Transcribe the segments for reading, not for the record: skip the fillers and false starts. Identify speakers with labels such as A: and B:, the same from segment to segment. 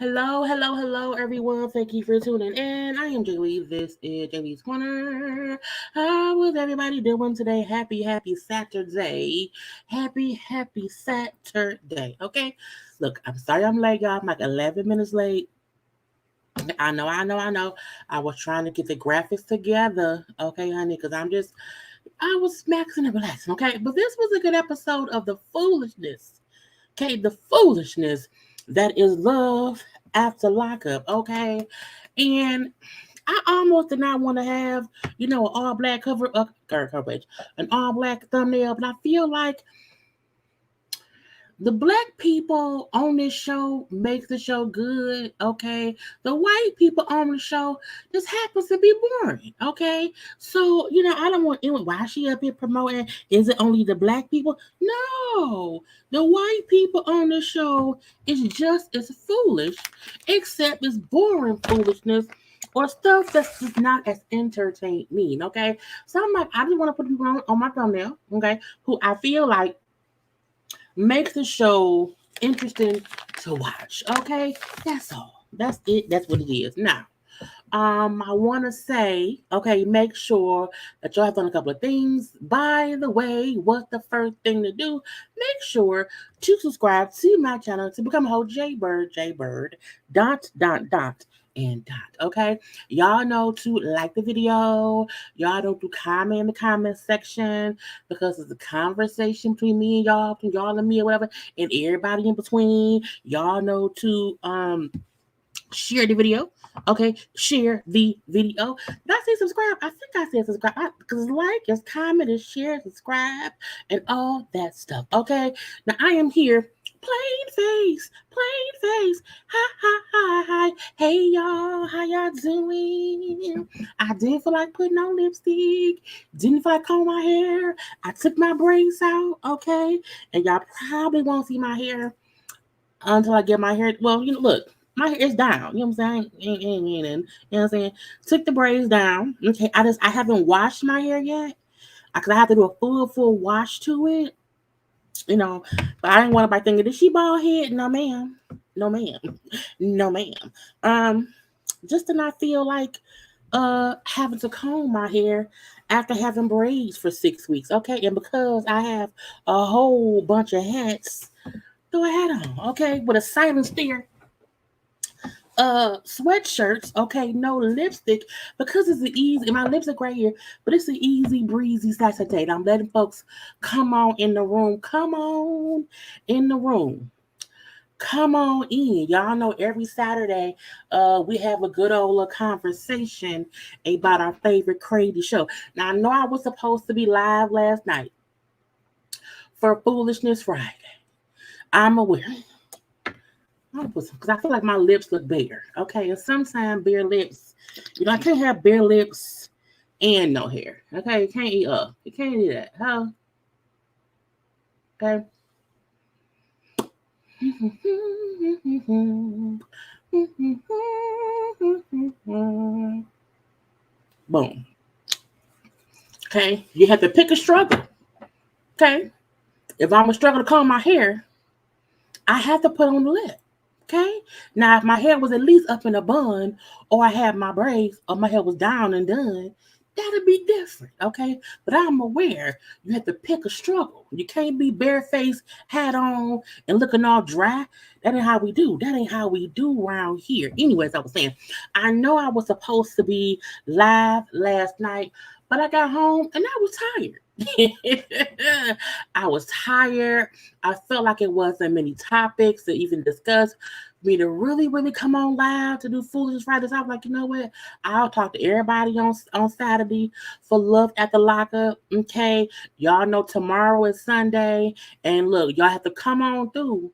A: Hello, everyone. Thank you for tuning in. I am Jaylee. This is JayLeesCorner. How was everybody doing today? Happy Saturday. Happy Saturday. Okay? Look, I'm sorry I'm late, y'all. I'm like 11 minutes late. I know. I was trying to get the graphics together. Okay, honey, because I was maxing and relaxing. Okay? But this was a good episode of the foolishness. Okay? The foolishness that is love after lockup, okay? And I almost did not want to have, an all black coverage, an all black thumbnail, but I feel like the black people on this show makes the show good, okay? The white people on the show just happens to be boring, okay? So, I don't want anyone, why is she up here promoting? Is it only the black people? No, the white people on the show is just as foolish, except it's boring foolishness or stuff that's just not as entertaining, okay? So I'm like, I just want to put people on my thumbnail, okay, who I feel like makes the show interesting to watch. Okay, that's all. That's it. That's what it is. Now, I want to say, okay, make sure that y'all have done a couple of things. By the way, what's the first thing to do? Make sure to subscribe to my channel to become a whole JayBird, and dot. Okay, y'all know to like the video. Y'all don't do comment in the comment section because it's a conversation between me and y'all, between y'all and me or whatever, and everybody in between. Y'all know to share the video. Okay, share the video. Did I say subscribe? I think I said subscribe because like, is comment, is share, subscribe, and all that stuff. Okay, now I am here. Plain face. Hi. Hey y'all, how y'all doing? I didn't feel like putting on lipstick. Didn't feel like combing my hair. I took my braids out. Okay, and y'all probably won't see my hair until I get my hair. Well, look. My hair is down. You know what I'm saying? You know what I'm saying? Took the braids down. Okay, I haven't washed my hair yet. Because I have to do a full wash to it. But I didn't want to thinking, did she bald head? No, ma'am. Just to not feel like having to comb my hair after having braids for 6 weeks. Okay, and because I have a whole bunch of hats, throw a hat on, okay, with a silent stare. Sweatshirts, okay, no lipstick because it's the easy. My lips are gray here, but it's an easy breezy Saturday. I'm letting folks come on in the room. Come on in. Y'all know every Saturday we have a good old little conversation about our favorite crazy show. Now I know I was supposed to be live last night for Foolishness Friday. I'm aware. Because I feel like my lips look bare. Okay, and sometimes bare lips, I can't have bare lips and no hair. Okay, you can't do that. Huh? Okay. Boom. Okay, you have to pick a struggle. Okay, if I'm a struggle to comb my hair, I have to put on the lip. Okay, now if my hair was at least up in a bun, or I had my braids, or my hair was down and done, that'd be different. Okay, but I'm aware you have to pick a struggle. You can't be barefaced, hat on, and looking all dry. That ain't how we do. That ain't how we do around here. Anyways, I was saying, I know I was supposed to be live last night, but I got home and I was tired. I was tired. I felt like it wasn't many topics to even discuss. Me to really, really come on live to do Foolish Fridays. I was like, you know what? I'll talk to everybody on Saturday for Love at the Lockup. Okay. Y'all know tomorrow is Sunday. And look, y'all have to come on through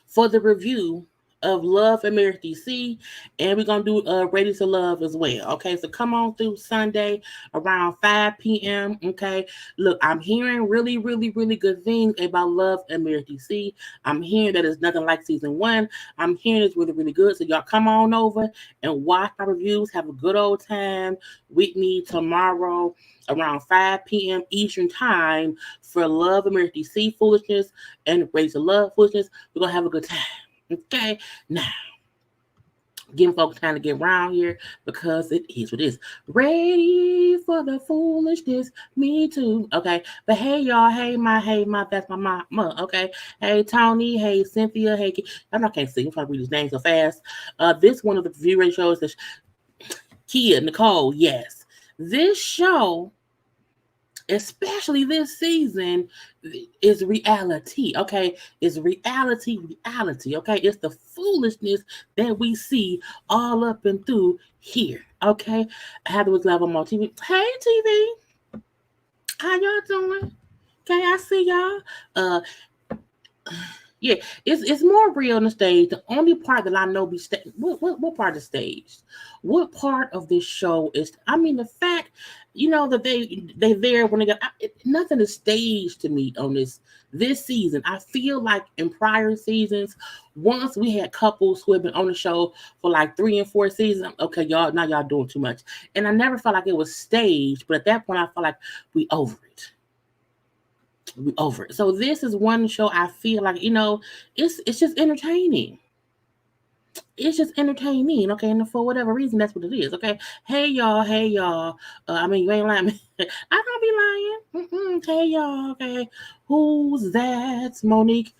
A: for the review of Love and Marriage DC, and we're gonna do Ready to Love as well. Okay, so come on through Sunday around 5 p.m. Okay, look, I'm hearing really, really, really good things about Love and Marriage DC. I'm hearing that it's nothing like season one. I'm hearing it's really, really good. So y'all come on over and watch my reviews. Have a good old time with me tomorrow around 5 p.m. Eastern time for Love and Marriage DC Foolishness and Ready to Love Foolishness. We're gonna have a good time. Okay, now giving folks time to get around here because it is what it is. Ready for the foolishness, me too. Okay, but hey y'all, hey my, that's my mama. Okay, hey Tony, hey Cynthia, hey. I can't see. I'm trying to read his name so fast. This one of the view rate shows is Kia Nicole. Yes, this show, especially this season, is reality. Okay, it's reality. Okay, it's the foolishness that we see all up and through here. Okay, I had to look live on my TV. Hey TV, how y'all doing? Okay, I see y'all. Yeah, it's more real on the stage. The only part that I know be what part of the stage? What part of this show is? I mean, the fact, that they there when they got nothing is staged to me on this season. I feel like in prior seasons, once we had couples who have been on the show for like 3 and 4 seasons. Okay, y'all doing too much, and I never felt like it was staged. But at that point, I felt like we over it. So this is one show I feel like, it's just entertaining. It's just entertaining, okay? And for whatever reason, that's what it is, okay? Hey y'all. I mean, you ain't lying. I don't be lying. Hey y'all, okay? Who's that? Monique.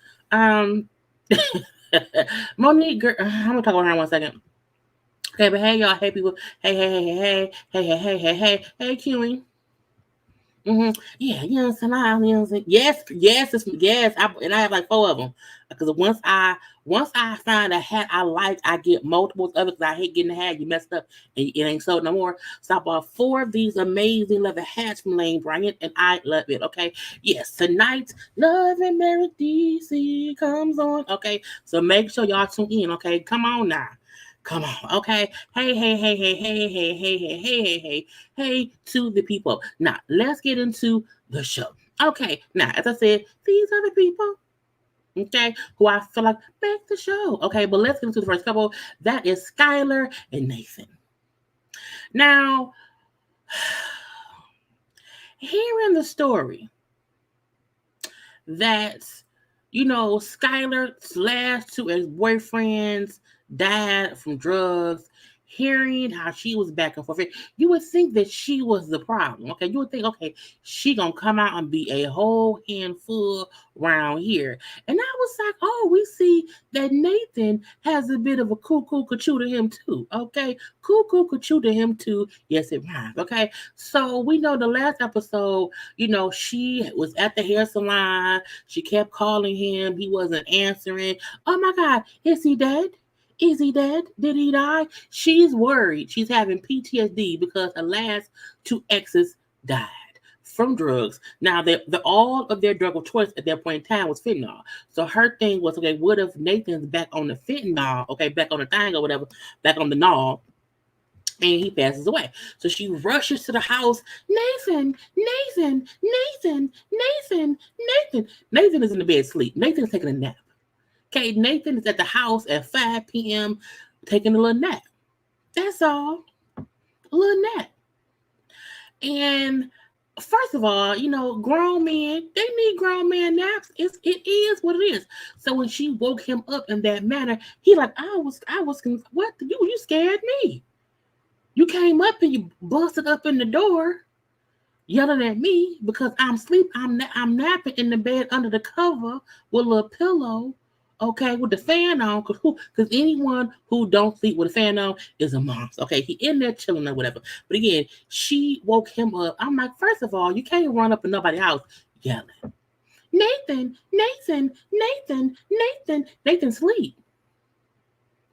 A: Monique, girl, I'm gonna talk about her 1 second. Okay, but hey y'all, hey people, hey, Kiwi. Yeah, Yes. I have like 4 of them because once I find a hat I like, I get multiples of it because I hate getting a hat you messed up and it ain't sold no more. So I bought 4 of these amazing leather hats from Lane Bryant, and I love it. Okay, yes, tonight Love and Marriage DC comes on. Okay, so make sure y'all tune in. Okay, come on now. Come on, okay. Hey to the people. Now, let's get into the show. Okay, now, as I said, these are the people, okay, who I feel like make the show. Okay, but let's get into the first couple. That is Skyler and Nathan. Now, hearing the story that, Skyler's last 2 ex-boyfriends died from drugs. hearing how she was back and forth, you would think that she was the problem. Okay, you would think, okay, she gonna come out and be a whole handful around here. And I was like, oh, we see that Nathan has a bit of a cuckoo cuckoo to him too. Okay, cuckoo cuckoo to him too. Yes, it rhymes. Okay, so we know the last episode, she was at the hair salon. She kept calling him. He wasn't answering. Oh my God, is he dead? Is he dead? Did he die? She's worried. She's having PTSD because her last two exes died from drugs. Now, all of their drug of choice at that point in time was fentanyl. So her thing was, okay, what if Nathan's back on the fentanyl, okay, back on the thing or whatever, back on the gnaw, and he passes away. So she rushes to the house. Nathan, Nathan, Nathan, Nathan, Nathan. Nathan is in the bed asleep. Nathan's taking a nap. Okay, Nathan is at the house at 5 p.m. taking a little nap. That's all. A little nap. And first of all, grown men, they need grown man naps. It is what it is. So when she woke him up in that manner, he like, I was, what? You scared me. You came up and you busted up in the door, yelling at me because I'm asleep. I'm napping in the bed under the cover with a little pillow. Okay, with the fan on, because anyone who don't sleep with a fan on is a monster. Okay, he in there chilling or whatever. But again, she woke him up. I'm like, first of all, you can't run up in nobody's house yelling. Nathan, Nathan, Nathan, Nathan, Nathan sleep.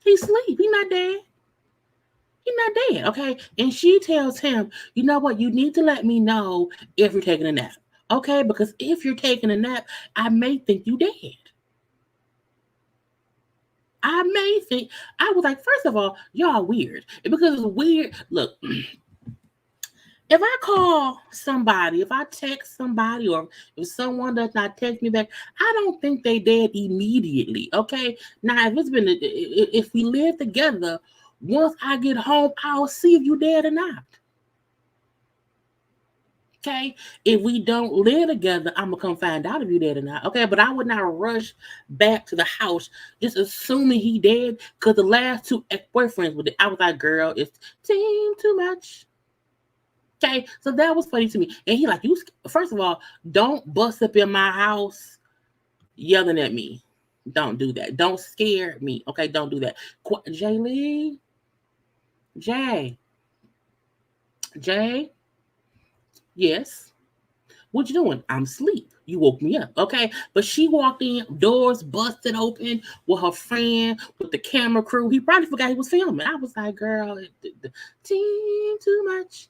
A: He sleep. He not dead. He's not dead. Okay, and she tells him, you know what? You need to let me know if you're taking a nap. Okay, because if you're taking a nap, I may think you dead. I may think, I was like, first of all, y'all weird. Because it's weird. Look, if I call somebody, if I text somebody, or if someone does not text me back, I don't think they dead immediately. Okay. Now, if we live together, once I get home, I'll see if you dead or not. Okay, if we don't live together, I'm gonna come find out if you dead or not. Okay, but I would not rush back to the house just assuming he dead because the last two ex-boyfriends with it. I was like, girl, it's team too much. Okay, so that was funny to me. And he like, you first of all, don't bust up in my house yelling at me. Don't do that. Don't scare me. Okay, don't do that. Jaylee, Jay, Jay, yes. What you doing? I'm asleep. You woke me up, okay? But she walked in, doors busted open with her friend, with the camera crew. He probably forgot he was filming. I was like, girl, team too much.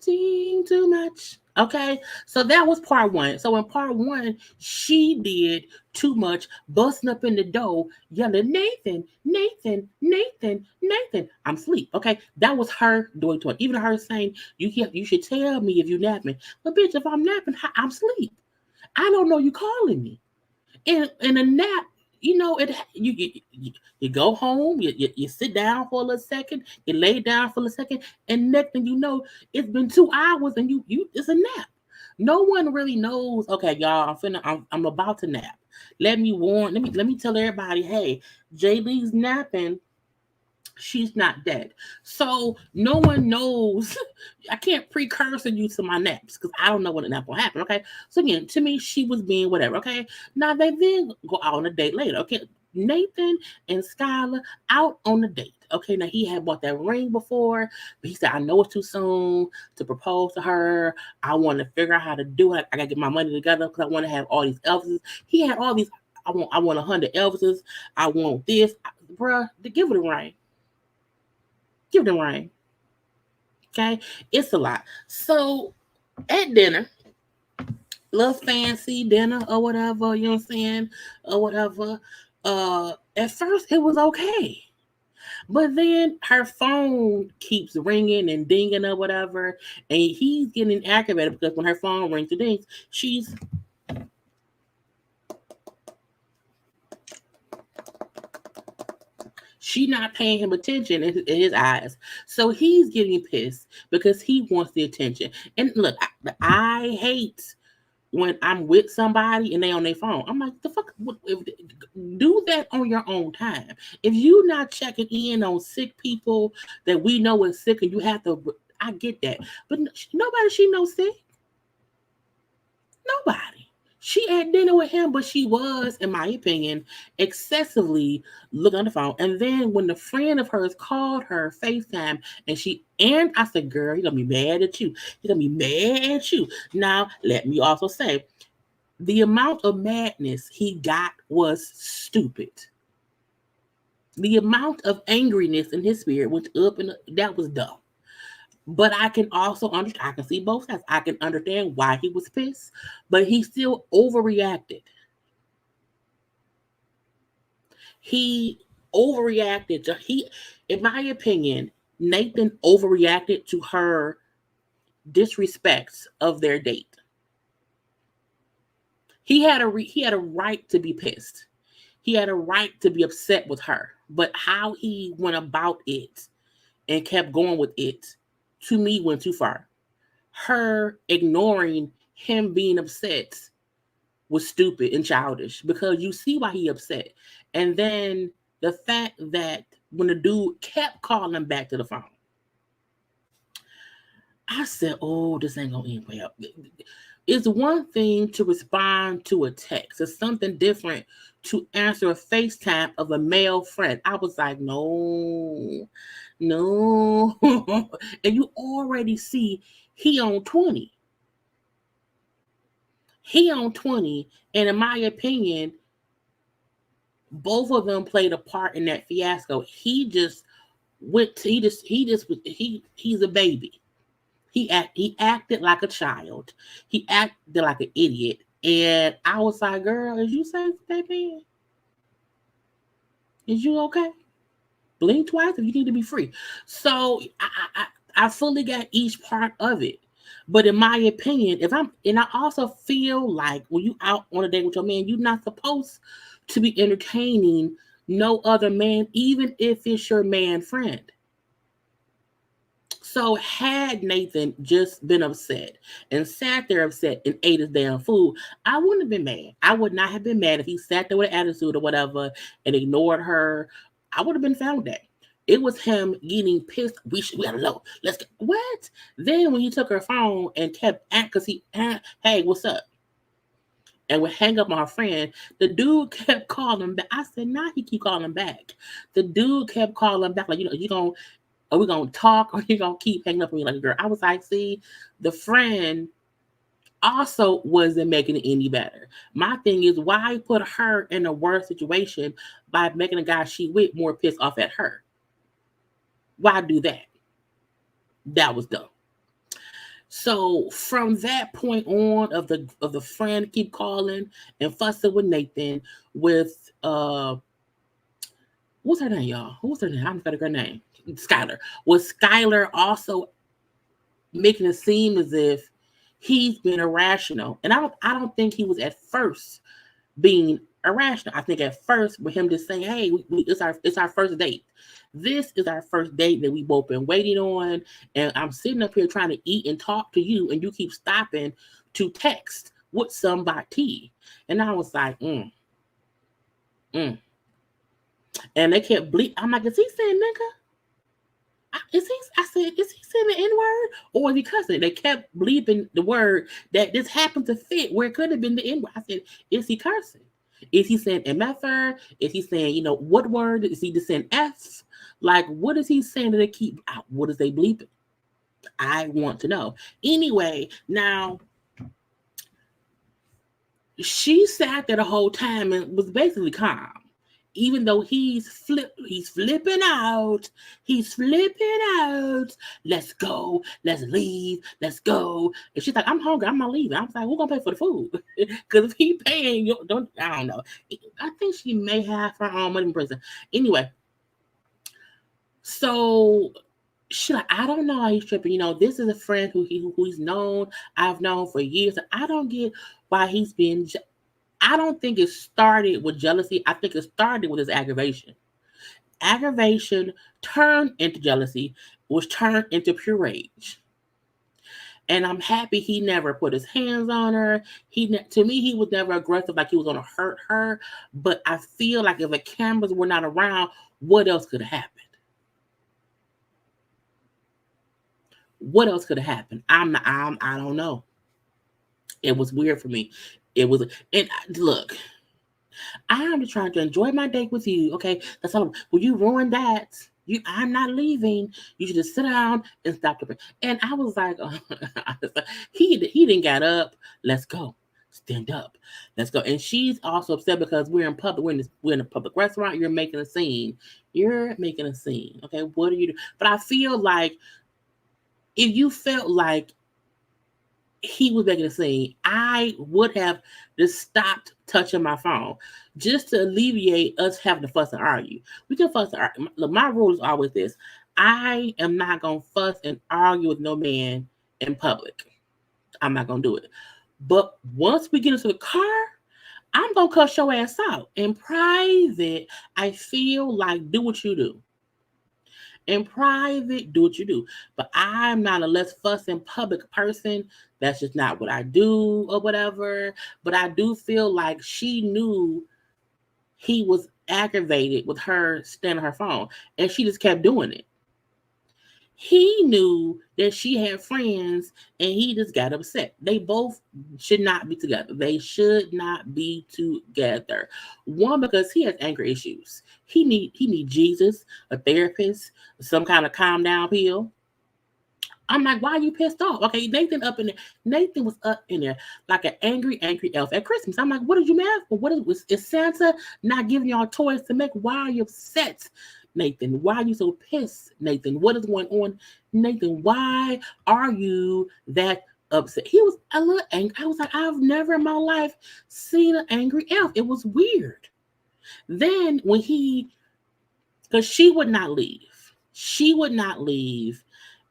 A: Team too much. Okay, so that was part one. So in part one, she did too much, busting up in the door, yelling, Nathan, Nathan, Nathan, Nathan. I'm asleep. Okay, that was her doing to it. Even her saying, you should tell me if you're napping. But bitch, if I'm napping, I'm asleep. I don't know you calling me. In a nap, you go home, you sit down for a little second, you lay down for a second, and next thing you know, it's been 2 hours and you it's a nap. No one really knows. Okay, y'all, I'm about to nap. Let me tell everybody, hey, Jaylee's napping. She's not dead. So no one knows. I can't precursor you to my naps because I don't know when a nap will happen. Okay. So again, to me, she was being whatever. Okay. Now they then go out on a date later. Okay. Nathan and Skyler out on a date. Okay. Now he had bought that ring before, but he said, I know it's too soon to propose to her. I want to figure out how to do it. I gotta get my money together because I want to have all these Elvises. He had all these. I want 100 Elvises. I want this. Bruh, give it a ring. Give them rain. Okay. It's a lot. So at dinner, little fancy dinner or whatever, you know what I'm saying? Or whatever. At first it was okay. But then her phone keeps ringing and dinging or whatever. And he's getting aggravated because when her phone rings and dings, she's not paying him attention in his eyes. So he's getting pissed because he wants the attention. And look, I hate when I'm with somebody and they on their phone. I'm like, the fuck, do that on your own time. If you not checking in on sick people that we know is sick and you have to, I get that. But nobody she knows sick. Nobody. She had dinner with him, but she was, in my opinion, excessively looking on the phone. And then when the friend of hers called her FaceTime and I said, girl, he's gonna be mad at you. He's gonna be mad at you. Now, let me also say, the amount of madness he got was stupid. The amount of angriness in his spirit went up, and that was dumb. But I can also understand, I can see both sides. I can understand why he was pissed, but he still overreacted. He overreacted to, in my opinion, Nathan overreacted to her disrespects of their date. He had a right to be pissed. He had a right to be upset with her. But how he went about it and kept going with it, to me, went too far. Her ignoring him being upset was stupid and childish, because you see why he upset. And then the fact that when the dude kept calling back to the phone, I said, oh, this ain't gonna end well. It's one thing to respond to a text. It's something different to answer a FaceTime of a male friend. I was like, no. And you already see he on 20. He on 20. And in my opinion, both of them played a part in that fiasco. He's a baby. He acted like a child. He acted like an idiot. And I was like, girl, is you safe, baby? Is you okay? Blink twice if you need to be free. So I fully got each part of it. But in my opinion, I also feel like when you out on a date with your man, you're not supposed to be entertaining no other man, even if it's your man friend. So had Nathan just been upset and sat there upset and ate his damn food, I wouldn't have been mad. I would not have been mad if he sat there with an attitude or whatever and ignored her. I would have been fine with that. It was him getting pissed. We gotta know. Let's get, what? Then when he took her phone and kept because hey, what's up? And would hang up on her friend, the dude kept calling back. I said, nah, he keep calling back. The dude kept calling back, like, are we gonna talk, or you gonna keep hanging up on me like a girl? I was like, see, the friend also wasn't making it any better. My thing is, why put her in a worse situation by making a guy she with more pissed off at her? Why do that? That was dumb. So from that point on, of the friend keep calling and fussing with Nathan, with what's her name, y'all? Who's her name? I forgot her name. Skyler. Was Skyler also making it seem as if he's been irrational? And I don't think he was at first being irrational. I think at first with him just saying, hey, it's our first date. This is our first date that we both been waiting on. And I'm sitting up here trying to eat and talk to you, and you keep stopping to text with somebody. And I was like, And they kept bleep. I'm like, is he saying nigga? I said, is he saying the N-word? Or is he cussing? They kept bleeping the word that this happened to fit where it could have been the N-word. I said, is he cursing? Is he saying MFR? Is he saying, what word? Is he just saying F? Like, what is he saying that they keep out? What is they bleeping? I want to know. Anyway, now, she sat there the whole time and was basically calm. Even though he's flipping out. He's flipping out. Let's go. Let's leave. Let's go. And she's like, I'm hungry. I'm not leaving. I was like, who's going to pay for the food? Because if he paying, I don't know. I think she may have her own money in prison. Anyway. So she's like, I don't know how he's tripping. This is a friend who he's known. I've known for years. I don't get why he's been... I don't think it started with jealousy. I think it started with his aggravation. Aggravation turned into jealousy, which turned into pure rage. And I'm happy he never put his hands on her. To me, he was never aggressive, like he was gonna hurt her. But I feel like if the cameras were not around, what else could have happened? What else could have happened? I don't know. It was weird for me. It was, and look, I'm just trying to enjoy my date with you. Okay, that's all. Well, you ruined that. I'm not leaving. You should just sit down and stop the. And I was like, he didn't get up. Let's go. Stand up. Let's go. And she's also upset because we're in public. We're in a public restaurant. You're making a scene. You're making a scene. Okay, what are you doing? But I feel like if you felt like he was making a scene, I would have just stopped touching my phone just to alleviate us having to fuss and argue. We can fuss and argue. Look, my rule is always this: I am not gonna fuss and argue with no man in public. I'm not gonna do it. But once we get into the car, I'm gonna cuss your ass out. In private, I feel like do what you do. In private, do what you do. But I'm not a let's fuss in public person. That's just not what I do or whatever. But I do feel like she knew he was aggravated with her standing her phone, and she just kept doing it. He knew that she had friends, and he just got upset. They both should not be together. They should not be together. One, because he has anger issues. He need Jesus, a therapist, some kind of calm down pill. I'm like, why are you pissed off? Okay, Nathan up in there. Nathan was up in there like an angry, angry elf at Christmas. I'm like, what did you mad for? Is Santa not giving y'all toys to make? Why are you upset, Nathan? Why are you so pissed, Nathan? What is going on, Nathan? Why are you that upset? He was a little angry. I was like, I've never in my life seen an angry elf. It was weird. Then when because she would not leave. She would not leave.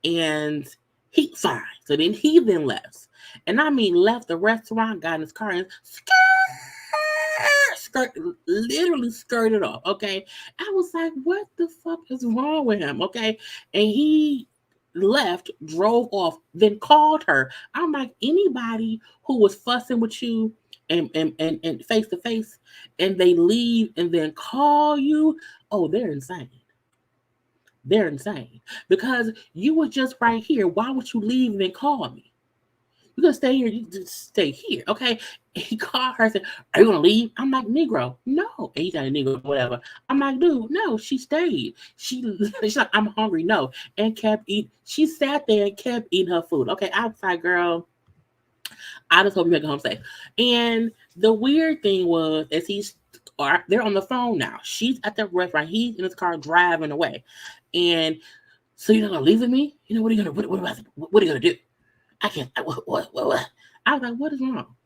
A: And he fine. So then he left. And I mean left the restaurant, got in his car and literally skirted off. Okay. I was like, what the fuck is wrong with him? Okay. And he left, drove off, then called her. I'm like, anybody who was fussing with you and face to face and they leave and then call you, oh, they're insane. They're insane because you were just right here. Why would you leave and then call me? You're gonna stay here. You just stay here, okay? And he called her and said, "Are you gonna leave?" I'm like, "Negro, no." And he's not a Negro, whatever. I'm like, "Dude, no." She stayed. She's like, "I'm hungry." No, and kept eating. She sat there and kept eating her food. Okay, I was like, "Girl, I just hope you make it home safe." And the weird thing was, as they're on the phone now. She's at the restaurant. He's in his car driving away. And so you're not gonna leave with me? You know what are you gonna what are you gonna do? I can't. What? I was like, what is wrong?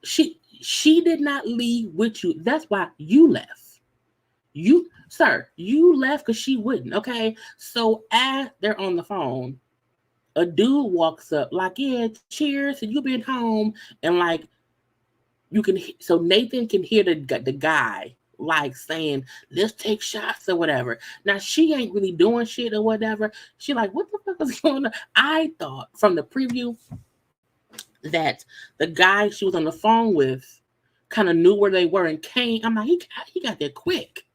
A: She did not leave with you. That's why you left. You left because she wouldn't. Okay. So as they're on the phone, a dude walks up like, yeah, cheers, and you been home, and like you can. So Nathan can hear the guy like saying, let's take shots or whatever. Now she ain't really doing shit or whatever. She like, what the fuck is going on? I thought from the preview that the guy she was on the phone with kind of knew where they were and came. I'm like, he got there quick.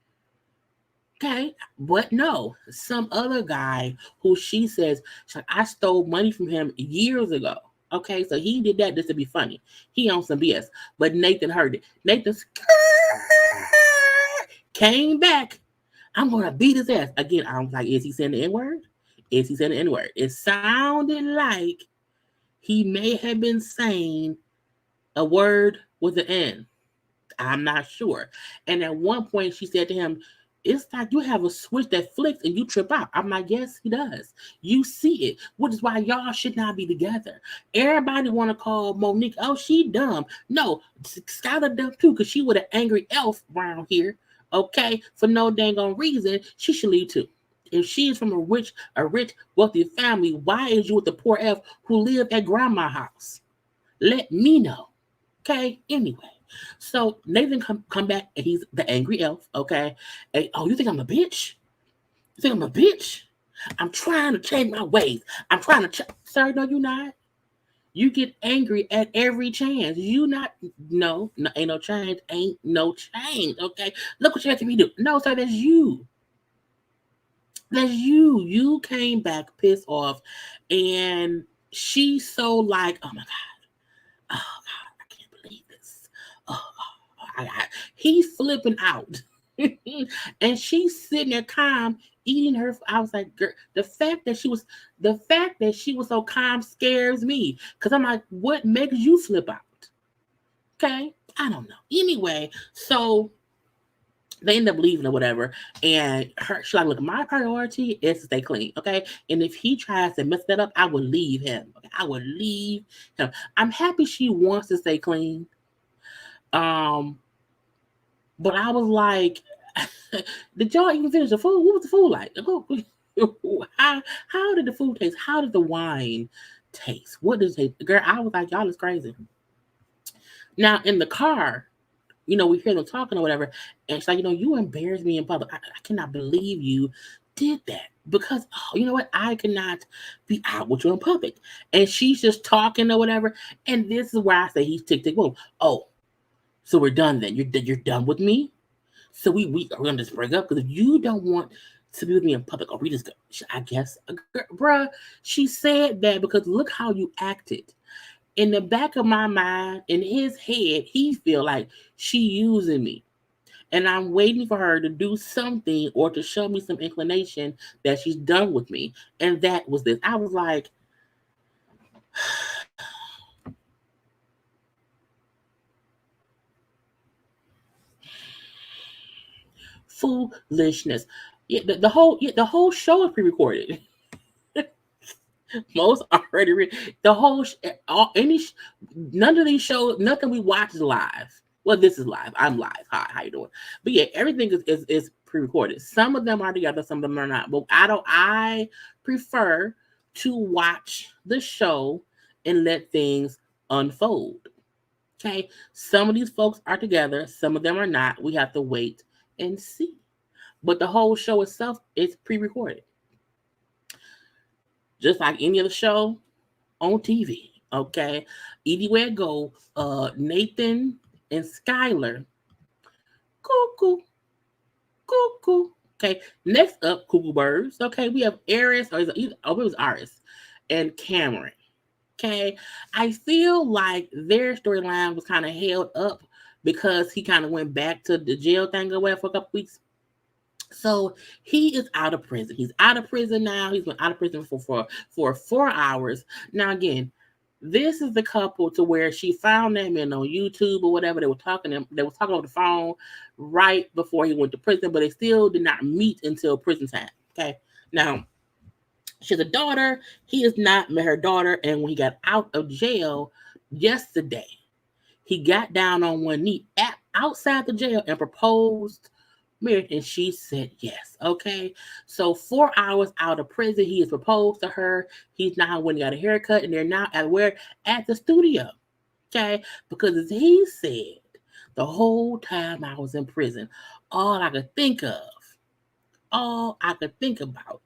A: Okay. But no, some other guy who she says, like, I stole money from him years ago. Okay, so he did that just to be funny. He on some BS. But Nathan heard it. Nathan came back. I'm gonna beat his ass. Again, I was like, is he saying the N-word? Is he saying the N-word? It sounded like he may have been saying a word with an N. I'm not sure. And at one point she said to him, it's like you have a switch that flicks and you trip out. I'm like, yes, he does. You see it, which is why y'all should not be together. Everybody want to call Monique, oh, she dumb. No, Skyler dumb too, because she with an angry elf around here. Okay, for no dang on reason, she should leave too. If she's from a rich, wealthy family, why is you with the poor elf who live at grandma's house? Let me know. Okay, anyway. So Nathan come back and he's the angry elf, okay? And, oh, you think I'm a bitch? You think I'm a bitch? I'm trying to change my ways. I'm trying to Sir, no, you're not. You get angry at every chance. You not no, ain't no change. Ain't no change. Okay. Look what you're making me do. No, sir, that's you. That's you. You came back pissed off, and she's so like, oh my god, oh god, I can't believe this. Oh, he's flipping out, and she's sitting there calm, eating her. I was like, girl, the fact that she was so calm scares me, because I'm like, what makes you flip out? Okay, I don't know. Anyway, so they end up leaving or whatever. And she's like, look, my priority is to stay clean. Okay. And if he tries to mess that up, I would leave him. Okay? I would leave him. I'm happy she wants to stay clean. Um, but I was like, did y'all even finish the food? What was the food like? How did the food taste? How did the wine taste? What does it taste? Girl, I was like, y'all is crazy. Now in the car, we hear them talking or whatever, and she's like, you embarrassed me in public. I cannot believe you did that, because you know what? I cannot be out with you in public. And she's just talking or whatever. And this is where I say he's tick tick boom. Oh, so we're done then. You're done with me. So we're gonna just break up, because if you don't want to be with me in public, or we just go, I guess, bruh. She said that because look how you acted. In the back of my mind, in his head, he feel like she using me. And I'm waiting for her to do something or to show me some inclination that she's done with me. And that was this. I was like, foolishness. Yeah, the whole show is pre-recorded. Most already the whole none of these shows, nothing we watch is live. Well, this is live. I'm live. Hi, how you doing? But yeah, everything is pre-recorded. Some of them are together, some of them are not. But I prefer to watch the show and let things unfold. Okay. Some of these folks are together, some of them are not. We have to wait and see. But the whole show itself is pre-recorded. Just like any other show on TV. Okay. Anywhere it go, Nathan and Skyler, cuckoo, cuckoo. Okay. Next up, Cuckoo Birds. Okay, we have Aris, or it was Aris, and Cameron. Okay. I feel like their storyline was kind of held up because he kind of went back to the jail thing away for a couple weeks. So he is out of prison. He's out of prison now. He's been out of prison for 4 hours. Now again, this is the couple to where she found them in on YouTube or whatever. They were talking over the phone right before he went to prison, but they still did not meet until prison time. Okay. Now she has a daughter. He has not met her daughter, and when he got out of jail yesterday, he got down on one knee outside the jail and proposed marriage, and she said yes. Okay, so 4 hours out of prison, he has proposed to her. He's now when he got a haircut, and they're now at the studio. Okay, because as he said, the whole time I was in prison, all I could think of, all I could think about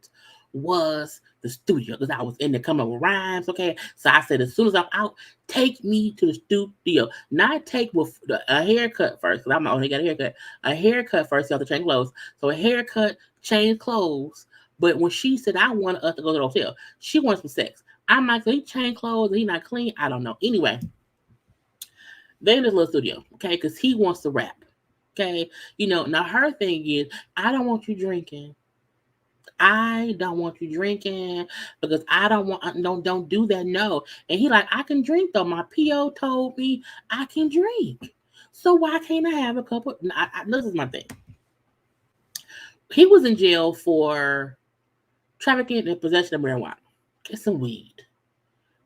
A: was the studio, because I was in there coming up with rhymes. Okay, so I said, as soon as I'm out, take me to the studio. Not take with a haircut first, because I'm only got a haircut. A haircut first, you have to change clothes. So a haircut, change clothes. But when she said I wanted us to go to the hotel, she wants some sex. I'm like, so he changed clothes and he not clean. I don't know. Anyway, they in this little studio, okay, because he wants to rap. Okay, now her thing is, I don't want you drinking. I don't want you drinking because I don't do that. No. And he like, I can drink though. My PO told me I can drink. So why can't I have a couple? This is my thing. He was in jail for trafficking and possession of marijuana. Get some weed.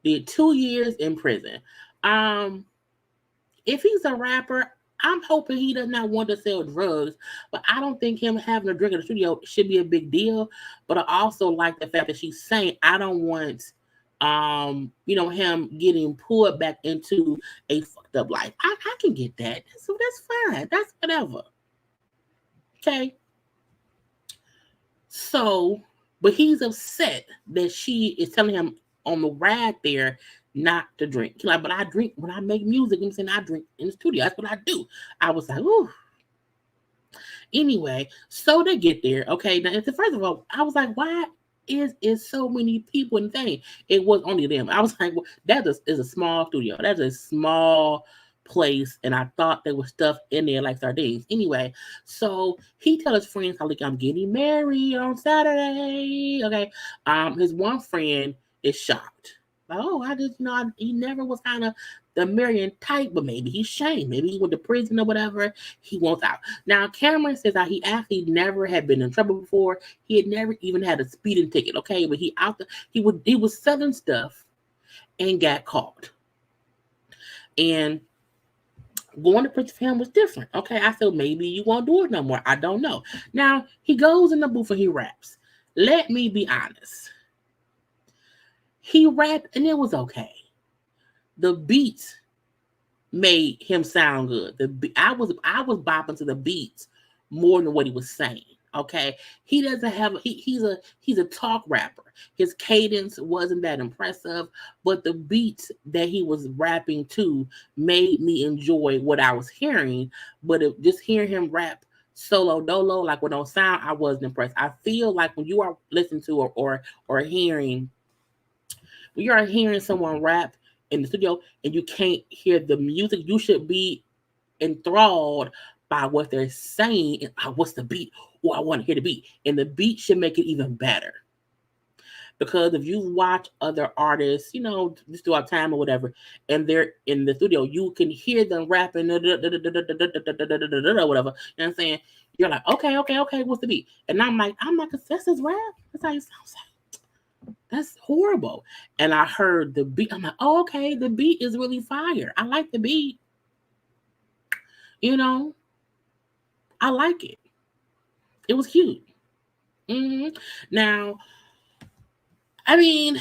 A: Did 2 years in prison. If he's a rapper, I'm hoping he does not want to sell drugs, but I don't think him having a drink in the studio should be a big deal. But I also like the fact that she's saying, I don't want, him getting pulled back into a fucked up life. I can get that. So that's fine. That's whatever. Okay. So But he's upset that she is telling him on the ride there not to drink. He's like, but I drink when I make music. I'm saying I drink in the studio. That's what I do. I was like, ooh. Anyway, so they get there. Okay, now first of all, I was like, why is so many people in the thing? It was only them. I was like, well, is a small studio. That's a small place, and I thought there was stuff in there like sardines. Anyway, so he tells his friends, like, I'm getting married on Saturday. Okay. His one friend is shocked. Like, oh, I just, he never was kind of the marrying type, but maybe he's shamed. Maybe he went to prison or whatever. He wants out. Now, Cameron says that he actually never had been in trouble before. He had never even had a speeding ticket. Okay, but he was selling stuff and got caught. And going to prison for him was different. Okay, I said maybe you won't do it no more. I don't know. Now he goes in the booth and he raps. Let me be honest. He rapped and it was okay. The beats made him sound good. I was bopping to the beats more than what he was saying. Okay, he doesn't have he's a talk rapper. His cadence wasn't that impressive, but the beats that he was rapping to made me enjoy what I was hearing. But just hearing him rap solo dolo, like with no sound, I wasn't impressed. I feel like when you are listening to or hearing, when you are hearing someone rap in the studio and you can't hear the music, you should be enthralled by what they're saying and what's the beat. Oh, I want to hear the beat. And the beat should make it even better. Because if you watch other artists, just throughout time or whatever, and they're in the studio, you can hear them rapping, whatever. You know what I'm saying? You're like, okay, what's the beat? And I'm like, that's his rap? That's how he sounds like. That's horrible. And I heard the beat. I'm like, oh, okay, the beat is really fire. I like the beat. I like it. It was cute. Now, I mean,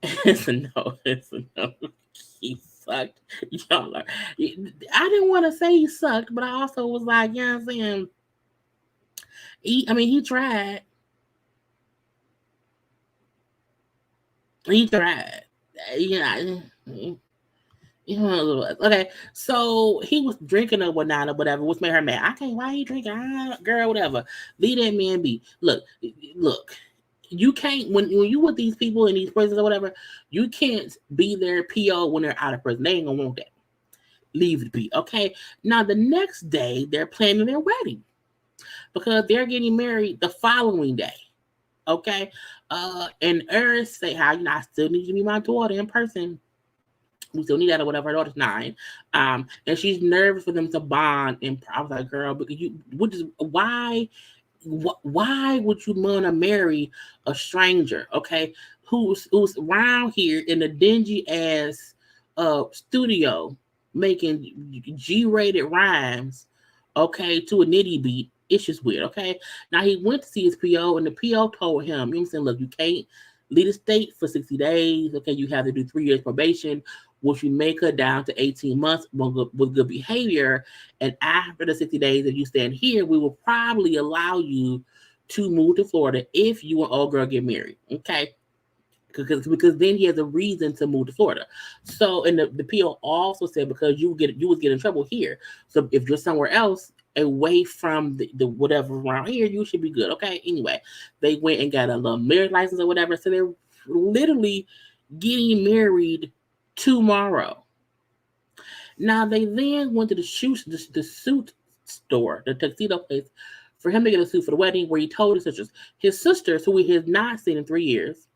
A: it's a no. He sucked. Y'all are. I didn't want to say he sucked, but I also was like, you know what I'm saying? He tried. He tried. Okay, so he was drinking or whatever, which made her mad. I can't. Why he drinking? Girl, whatever. Leave that man be. Look. You can't when you with these people in these prisons or whatever. You can't be their PO when they're out of prison. They ain't gonna want that. Leave it be. Okay. Now the next day they're planning their wedding because they're getting married the following day. Okay. And Earth say how I still need to meet my daughter in person. We still need that or whatever. Her daughter's 9. And she's nervous for them to bond. And I was like, girl, because why would you want to marry a stranger? Okay, who's around here in a dingy ass studio making G-rated rhymes? Okay, to a nitty beat. It's just weird. Okay, now he went to see his PO, and the PO told him, you know what I'm saying, look, you can't leave the state for 60 days. Okay, you have to do 3 years probation, which you may cut down to 18 months with good behavior. And after the 60 days, if you stand here, we will probably allow you to move to Florida if you and old girl get married. Okay. Because then he has a reason to move to Florida. So, and the PO also said because you would get in trouble here. So if you're somewhere else away from the whatever around here, you should be good. Okay. Anyway, they went and got a little marriage license or whatever. So they're literally getting married tomorrow. Now they then went to the suit store, the tuxedo place, for him to get a suit for the wedding, where he told his sisters, who he has not seen in 3 years,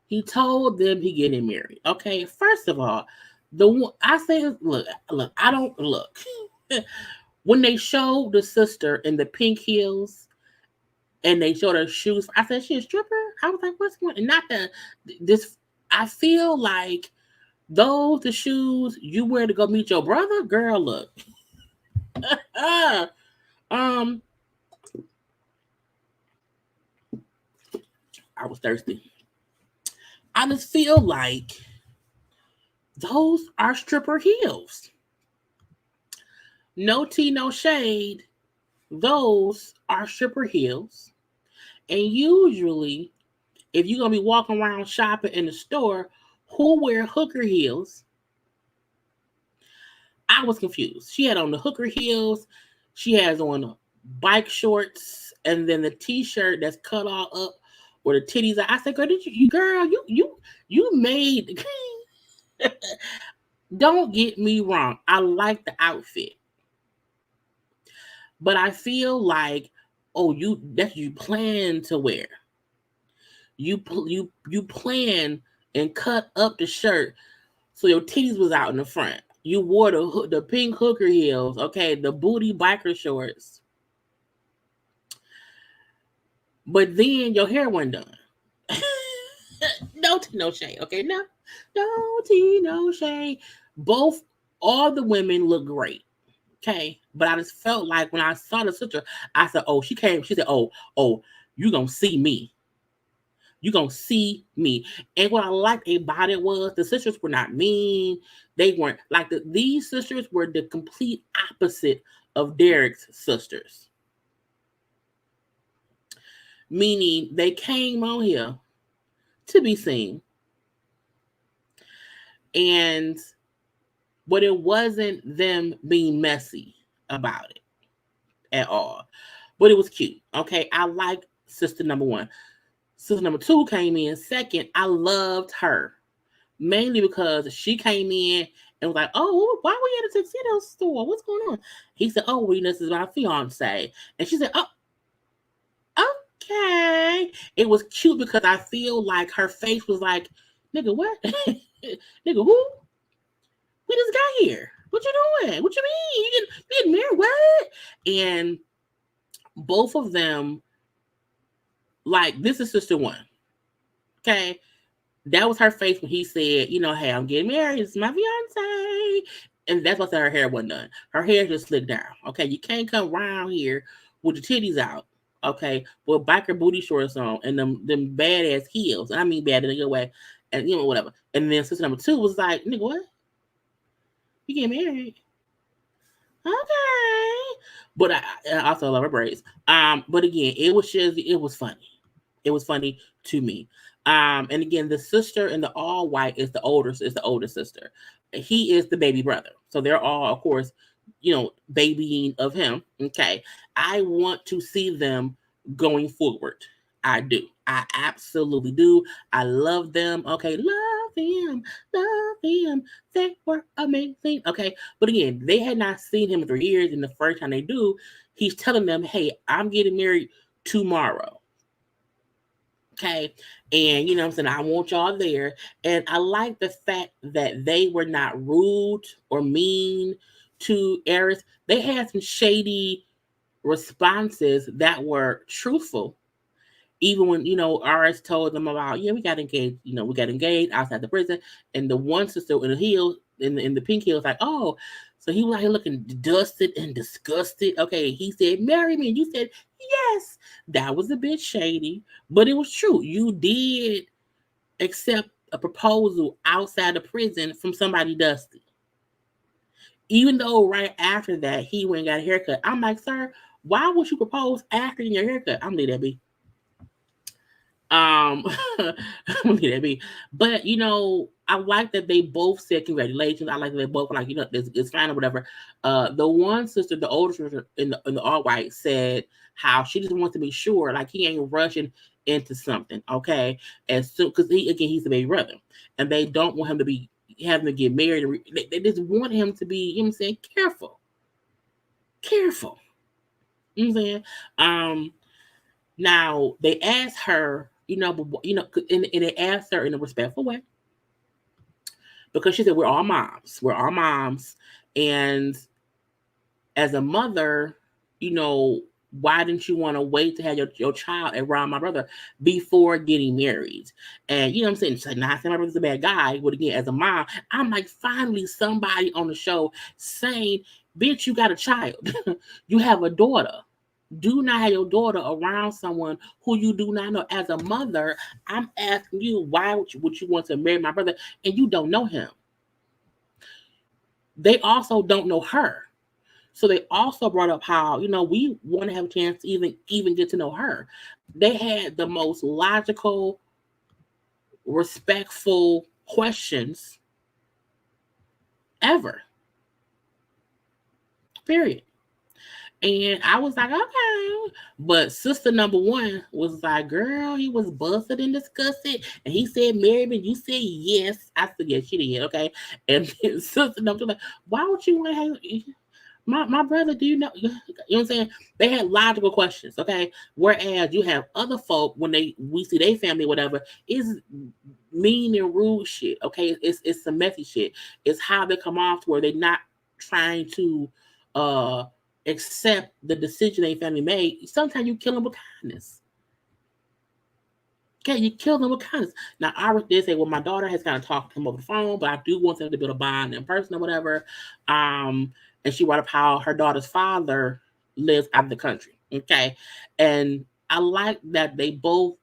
A: he told them he getting married. Okay, first of all, I say, look, I don't look. When they showed the sister in the pink heels and they showed her shoes, I said, she a stripper? I was like, what's going on? Not this. I feel like those the shoes you wear to go meet your brother, girl. Look, I was thirsty. I just feel like those are stripper heels. No tea, no shade. those are stripper heels. And usually, if you're going to be walking around shopping in the store, who wear hooker heels? I was confused. She had on the hooker heels. She has on bike shorts and then the t-shirt that's cut all up where the titties are. I said, girl, you made. Don't get me wrong. I like the outfit. But I feel like, that's you plan to wear. You plan and cut up the shirt so your titties was out in the front. You wore the pink hooker heels, okay, the booty biker shorts. But then your hair wasn't done. No shade, okay? No shade. All the women look great. Okay, but I just felt like when I saw the sister, I said, "Oh, she came." She said, "Oh, you gonna see me. You gonna see me." And what I liked about it was the sisters were not mean. They weren't like these sisters were the complete opposite of Derek's sisters. Meaning they came on here to be seen, but it wasn't them being messy about it at all. But it was cute. Okay, I like sister number one. Sister number two came in second. I loved her mainly because she came in and was like, "Oh, why were you at a tuxedo store? What's going on?" He said, "Oh, well, this is my fiance," and she said, "Oh, okay." It was cute because I feel like her face was like, "Nigga, what? Nigga, who? We just got here. What you doing? What you mean? You getting married? What?" And both of them, like, this is sister one. Okay. That was her face when he said, "Hey, I'm getting married. It's my fiance." And that's what her hair wasn't done. Her hair just slicked down. Okay. You can't come around here with your titties out. Okay. With biker booty shorts on and them badass heels. And I mean bad in a good way. And whatever. And then sister number two was like, "Nigga, what? You getting married?" Okay. But I also love her braids. But again, it was funny. It was funny to me. And again, the sister in the all white is the older sister. He is the baby brother. So they're all, of course, babying of him. Okay. I want to see them going forward. I do. I absolutely do. I love them. Okay. Love them. They were amazing. Okay. But again, they had not seen him in 3 years. And the first time they do, he's telling them, "Hey, I'm getting married tomorrow." Okay. And I'm saying, I want y'all there. And I like the fact that they were not rude or mean to Eris. They had some shady responses that were truthful. Even when, Aris told them about, yeah, we got engaged outside the prison. And the one sister in the heel, in the pink heel, was like, "Oh," so he was like looking dusted and disgusted. Okay, he said, "Marry me." And you said, yes. That was a bit shady, but it was true. You did accept a proposal outside the prison from somebody dusty. Even though right after that, he went and got a haircut. I'm like, "Sir, why would you propose after getting your haircut?" I'm going to leave that be. Leave that be. But I like that they both said congratulations. I like that they both like, it's fine or whatever. The one sister, the older sister in the all white, said how she just wants to be sure, like he ain't rushing into something. Okay, as soon because he's the baby brother, and they don't want him to be having to get married. They just want him to be, what I'm saying, careful. You know what I'm saying? Now they asked her, and they asked her in a respectful way because she said, we're all moms, and as a mother, why didn't you want to wait to have your child around my brother before getting married? And what I'm saying, she's not saying my brother's a bad guy, but again, as a mom, I'm like, finally somebody on the show saying, "Bitch, you got a child, you have a daughter. Do not have your daughter around someone who you do not know." As a mother, I'm asking you, why would you want to marry my brother and you don't know him? They also don't know her. So they also brought up how, we want to have a chance to even get to know her. They had the most logical, respectful questions ever. Period. And I was like, okay. But sister number one was like, girl, he was busted and disgusted. And he said, marry me. You said yes. I said, yes, she did. Okay. And then sister number two, like, why would you want to have my brother? Do you know? You know what I'm saying? They had logical questions. Okay. Whereas you have other folk, when we see their family, whatever, is mean and rude shit. Okay. It's some messy shit. It's how they come off to where they're not trying to accept the decision their family made. Sometimes you kill them with kindness. Okay, you kill them with kindness. Now, Iris did say, well, my daughter has kind of talked to him over the phone, but I do want them to build a bond in person or whatever. And she brought up how her daughter's father lives out of the country. Okay. And I like that they both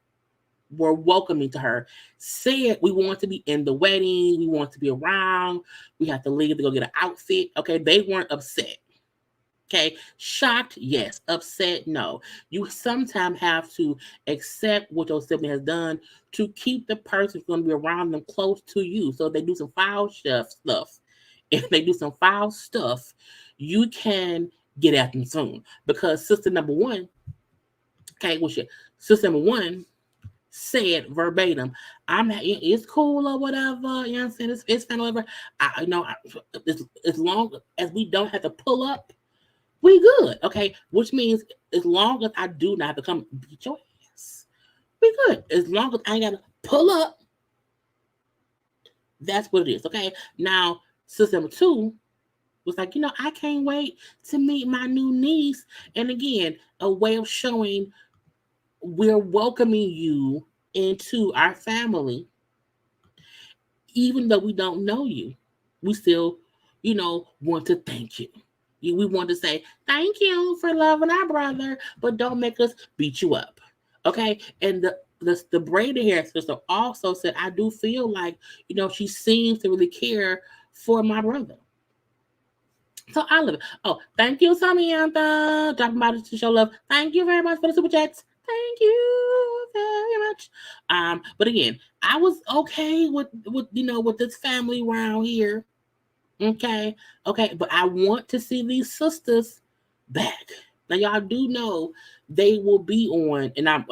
A: were welcoming to her, said we want to be in the wedding, we want to be around, we have to leave to go get an outfit. Okay, they weren't upset. Okay, shocked, yes. Upset, no. You sometimes have to accept what your sibling has done to keep the person who's going to be around them close to you. So if they do some foul stuff, if they do some foul stuff, you can get at them soon. Because sister number one, okay, sister number one said verbatim, it's cool or whatever, you know what I'm saying? It's fine, whatever. As long as we don't have to pull up, we good, okay? Which means as long as I do not have to come beat your ass, we good. As long as I ain't got to pull up, that's what it is, okay? Now, sister number two was like, I can't wait to meet my new niece. And again, a way of showing we're welcoming you into our family, even though we don't know you. We still, want to thank you. We want to say thank you for loving our brother, but don't make us beat you up. Okay. And the braided hair sister also said, I do feel like, she seems to really care for my brother. So I love it. Oh, thank you, Samantha. Dropping by to show love. Thank you very much for the super chats. Thank you very much. But again, I was okay with this family around here. Okay, but I want to see these sisters back. Now y'all do know they will be on, and I'm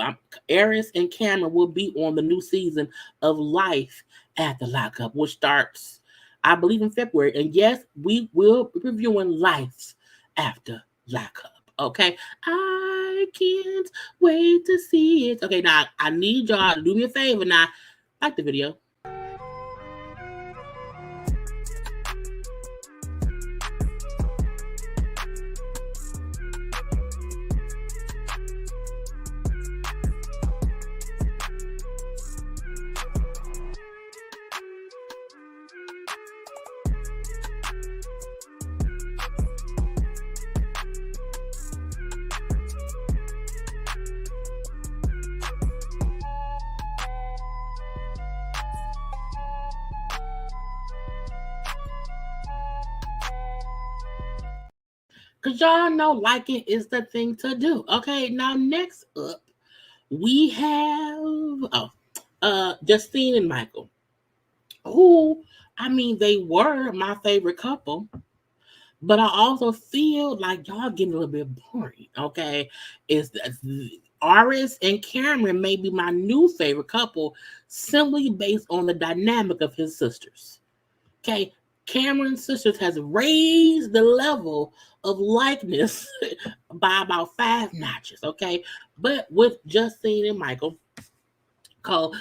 A: Eris and Cameron will be on the new season of Life at the Lockup, which starts, I believe, in February. And yes, we will be reviewing Life after Lockup. Okay, I can't wait to see it. Okay, now I need y'all to do me a favor. Now, like the video. Because y'all know liking is the thing to do. Okay, now next up, we have Justine and Michael, who, they were my favorite couple, but I also feel like y'all getting a little bit boring. Okay, is Aris and Cameron may be my new favorite couple simply based on the dynamic of his sisters. Okay, Cameron's sisters has raised the level of likeness by about 5 notches. Okay, but with Justine and Michael, Cole,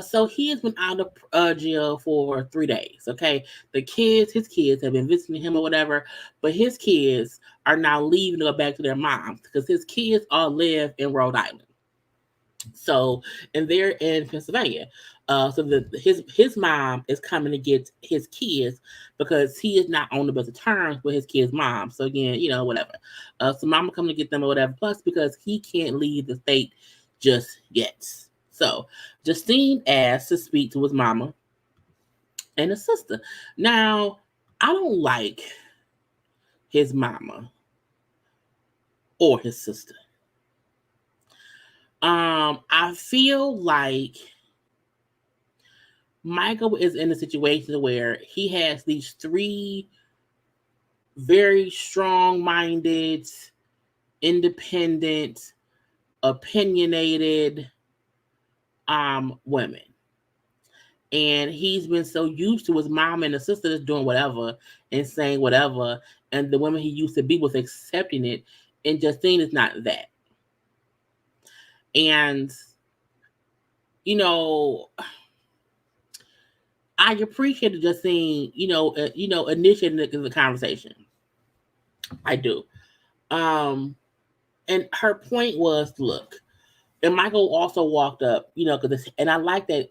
A: so he has been out of jail for 3 days. Okay, his kids have been visiting him or whatever, but his kids are now leaving to go back to their moms because his kids all live in Rhode Island. So, and they're in Pennsylvania. So his mom is coming to get his kids because he is not on the best of terms with his kids' mom. So again, whatever. So mama coming to get them or whatever. Plus, because he can't leave the state just yet. So Justine asked to speak to his mama and his sister. Now, I don't like his mama or his sister. I feel like Michael is in a situation where he has these three very strong-minded, independent, opinionated women. And he's been so used to his mom and his sister just doing whatever and saying whatever, and the women he used to be was accepting it. And Justine is not that. And you know, I appreciated Justine, initiating the conversation. I do. And her point was, look, and Michael also walked up, and I like that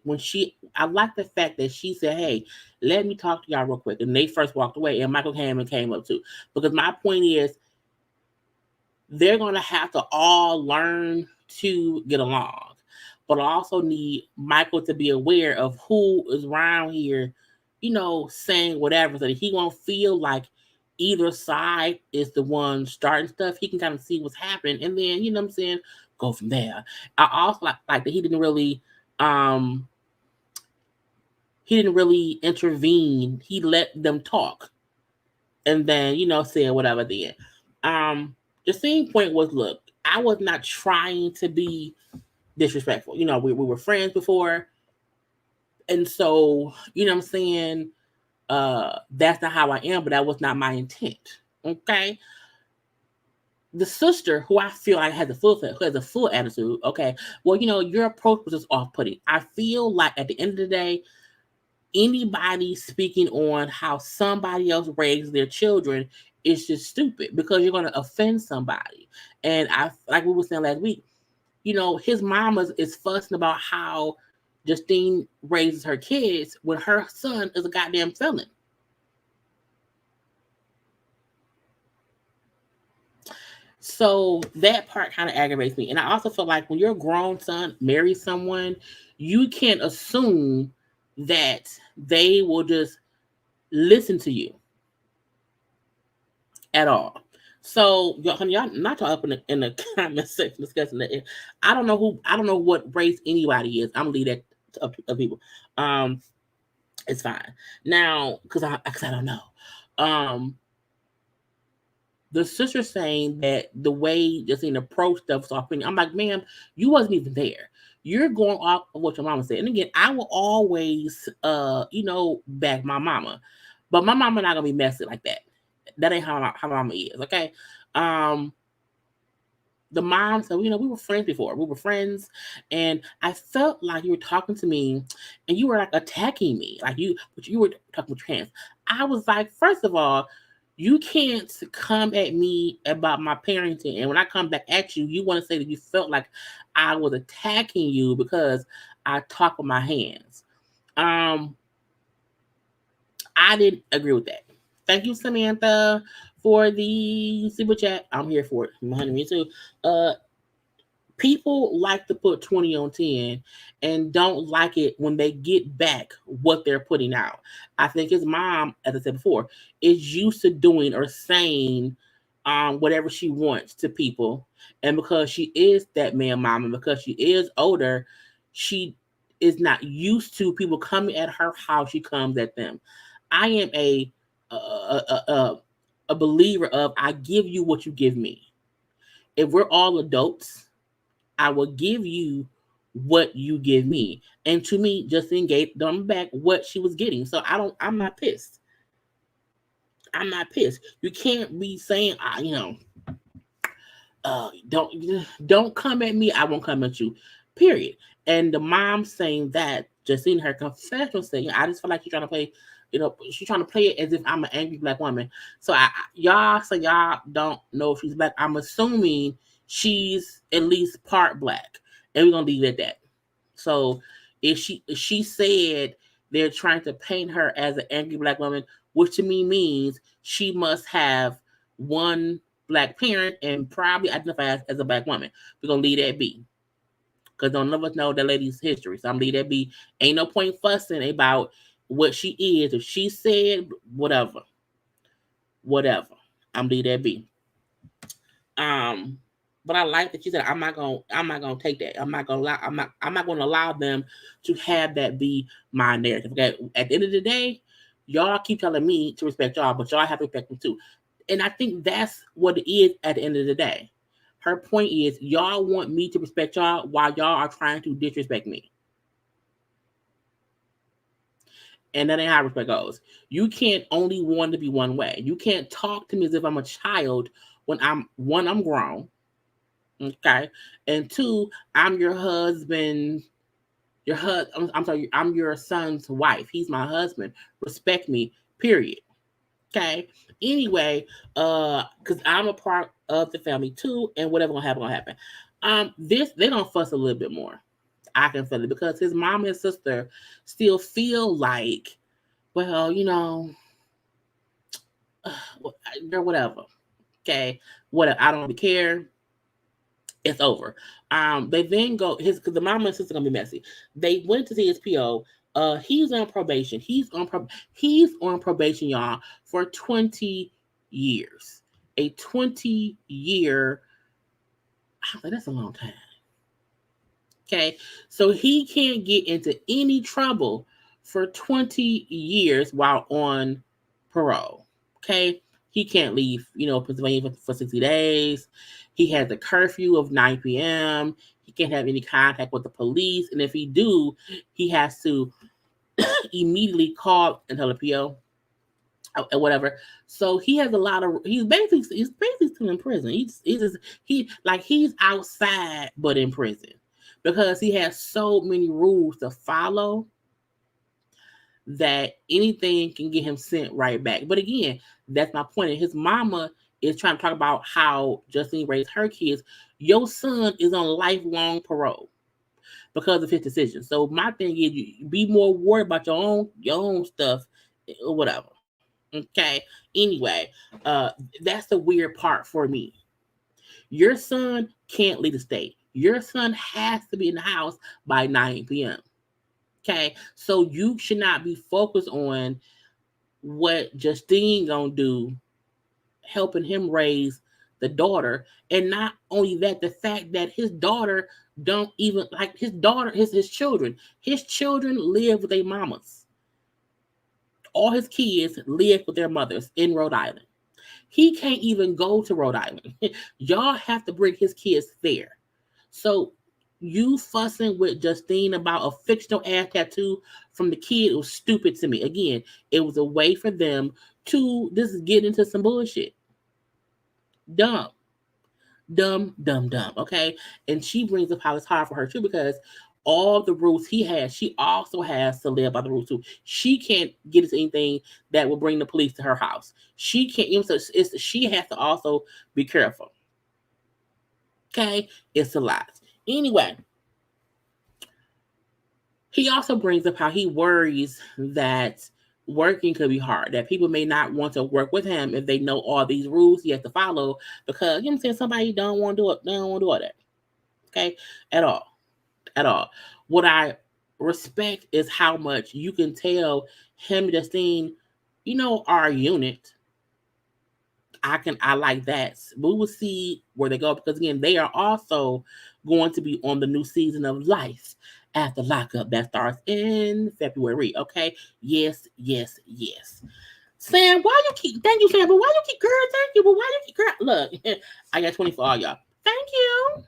A: I like the fact that she said, hey, let me talk to y'all real quick. And they first walked away, and Michael came up too. Because my point is, they're going to have to all learn to get along. But I also need Michael to be aware of who is around here, saying whatever, so that he won't feel like either side is the one starting stuff. He can kind of see what's happening, and then, what I'm saying, go from there. I also like that he didn't really intervene. He let them talk, and then, said whatever at the end. The same point was, look, I was not trying to be disrespectful. We were friends before. And so, what I'm saying? That's not how I am, but that was not my intent. Okay. The sister, who I feel like has a full attitude, okay. Well, your approach was just off-putting. I feel like at the end of the day, anybody speaking on how somebody else raised their children is just stupid, because you're going to offend somebody. And like we were saying last week, his mom is fussing about how Justine raises her kids when her son is a goddamn felon. So that part kind of aggravates me. And I also feel like when your grown son marries someone, you can't assume that they will just listen to you at all. So y'all not y'all up in the comment section discussing that. I don't know what race anybody is. I'm gonna leave that to up people. It's fine now, because I don't know. The sister saying that the way Justine approached stuff was off. I'm like, ma'am, you wasn't even there. You're going off of what your mama said. And again, I will always, back my mama, but my mama not gonna be messy like that. That ain't how mama is. Okay. The mom said, we were friends before. We were friends, and I felt like you were talking to me, and you were like attacking me, but you were talking with your hands. I was like, first of all, you can't come at me about my parenting, and when I come back at you, you want to say that you felt like I was attacking you because I talk with my hands. I didn't agree with that. Thank you, Samantha, for the super chat. I'm here for it. Me too. People like to put 20 on 10 and don't like it when they get back what they're putting out. I think his mom, as I said before, is used to doing or saying whatever she wants to people. And because she is that man mom, and because she is older, she is not used to people coming at her how she comes at them. I am a believer of, I give you what you give me. If we're all adults, I will give you what you give me. And to me, Justine gave them back what she was getting. So I'm not pissed. I'm not pissed. You can't be saying, don't come at me, I won't come at you. Period. And the mom saying that, Justine, her confessional saying, I just feel like she's trying to play, she's trying to play it as if I'm an angry black woman. So y'all don't know if she's black. I'm assuming she's at least part black, and we're gonna leave it at that. So if she said they're trying to paint her as an angry black woman, which to me means she must have one black parent and probably identify as a black woman. We're gonna leave that be, because none of us know that lady's history. So I'm gonna leave that be. Ain't no point fussing about what she is. If she said whatever. I'm leave that be. Um, but I like that you said I'm not gonna take that. I'm not gonna allow them to have that be my narrative. Okay. At the end of the day, y'all keep telling me to respect y'all, but y'all have to respect them too. And I think that's what it is at the end of the day. Her point is y'all want me to respect y'all while y'all are trying to disrespect me. And that ain't how respect goes. You can't only want to be one way. You can't talk to me as if I'm a child when I'm grown. Okay. And two, I'm your husband, I'm sorry, I'm your son's wife. He's my husband. Respect me, period. Okay. Anyway, because I'm a part of the family too, and whatever gonna happen. This they don't fuss a little bit more. I can feel it because his mom and sister still feel like, well, they're whatever. Okay, whatever. I don't really care. It's over. They then go his because the mom and sister gonna be messy. They went to see his PO. He's on probation. He's on probation, y'all, for 20 years. A 20-year. I was like, that's a long time. Okay, so he can't get into any trouble for 20 years while on parole. Okay, he can't leave, Pennsylvania for 60 days. He has a curfew of 9 p.m. He can't have any contact with the police, and if he do, he has to immediately call and tell the PO or whatever. So he has a lot of. He's basically still in prison. He's outside but in prison because he has so many rules to follow that anything can get him sent right back. But again, that's my point. And his mama is trying to talk about how Justine raised her kids. Your son is on lifelong parole because of his decision. So my thing is, you be more worried about your own stuff or whatever. Okay. Anyway, that's the weird part for me. Your son can't leave the state. Your son has to be in the house by 9 p.m. Okay. So you should not be focused on what Justine gonna do, helping him raise the daughter. And not only that, the fact that his daughter don't even like his daughter, his children. His children live with their mamas. All his kids live with their mothers in Rhode Island. He can't even go to Rhode Island. Y'all have to bring his kids there. So you fussing with Justine about a fictional ass tattoo from the kid was stupid to me. Again, it was a way for them to just get into some bullshit. Dumb. Dumb, dumb, dumb. Okay. And she brings up how it's hard for her too because all the rules he has, she also has to live by the rules too. She can't get into anything that will bring the police to her house. She can't, she has to also be careful. Okay. It's a lot. Anyway, he also brings up how he worries that working could be hard, that people may not want to work with him if they know all these rules he has to follow because, I'm saying, somebody don't want to do it. They don't want to do all that. Okay? At all. At all. What I respect is how much you can tell him and Justine, our unit. I like that. We will see where they go because again, they are also going to be on the new season of Life after Lockup that starts in February. Okay. Yes, yes, yes. Sam, why you keep thank you, Sam, but why you keep girl, thank you, but why you keep girl? Look, I got 20 for all y'all. Thank you.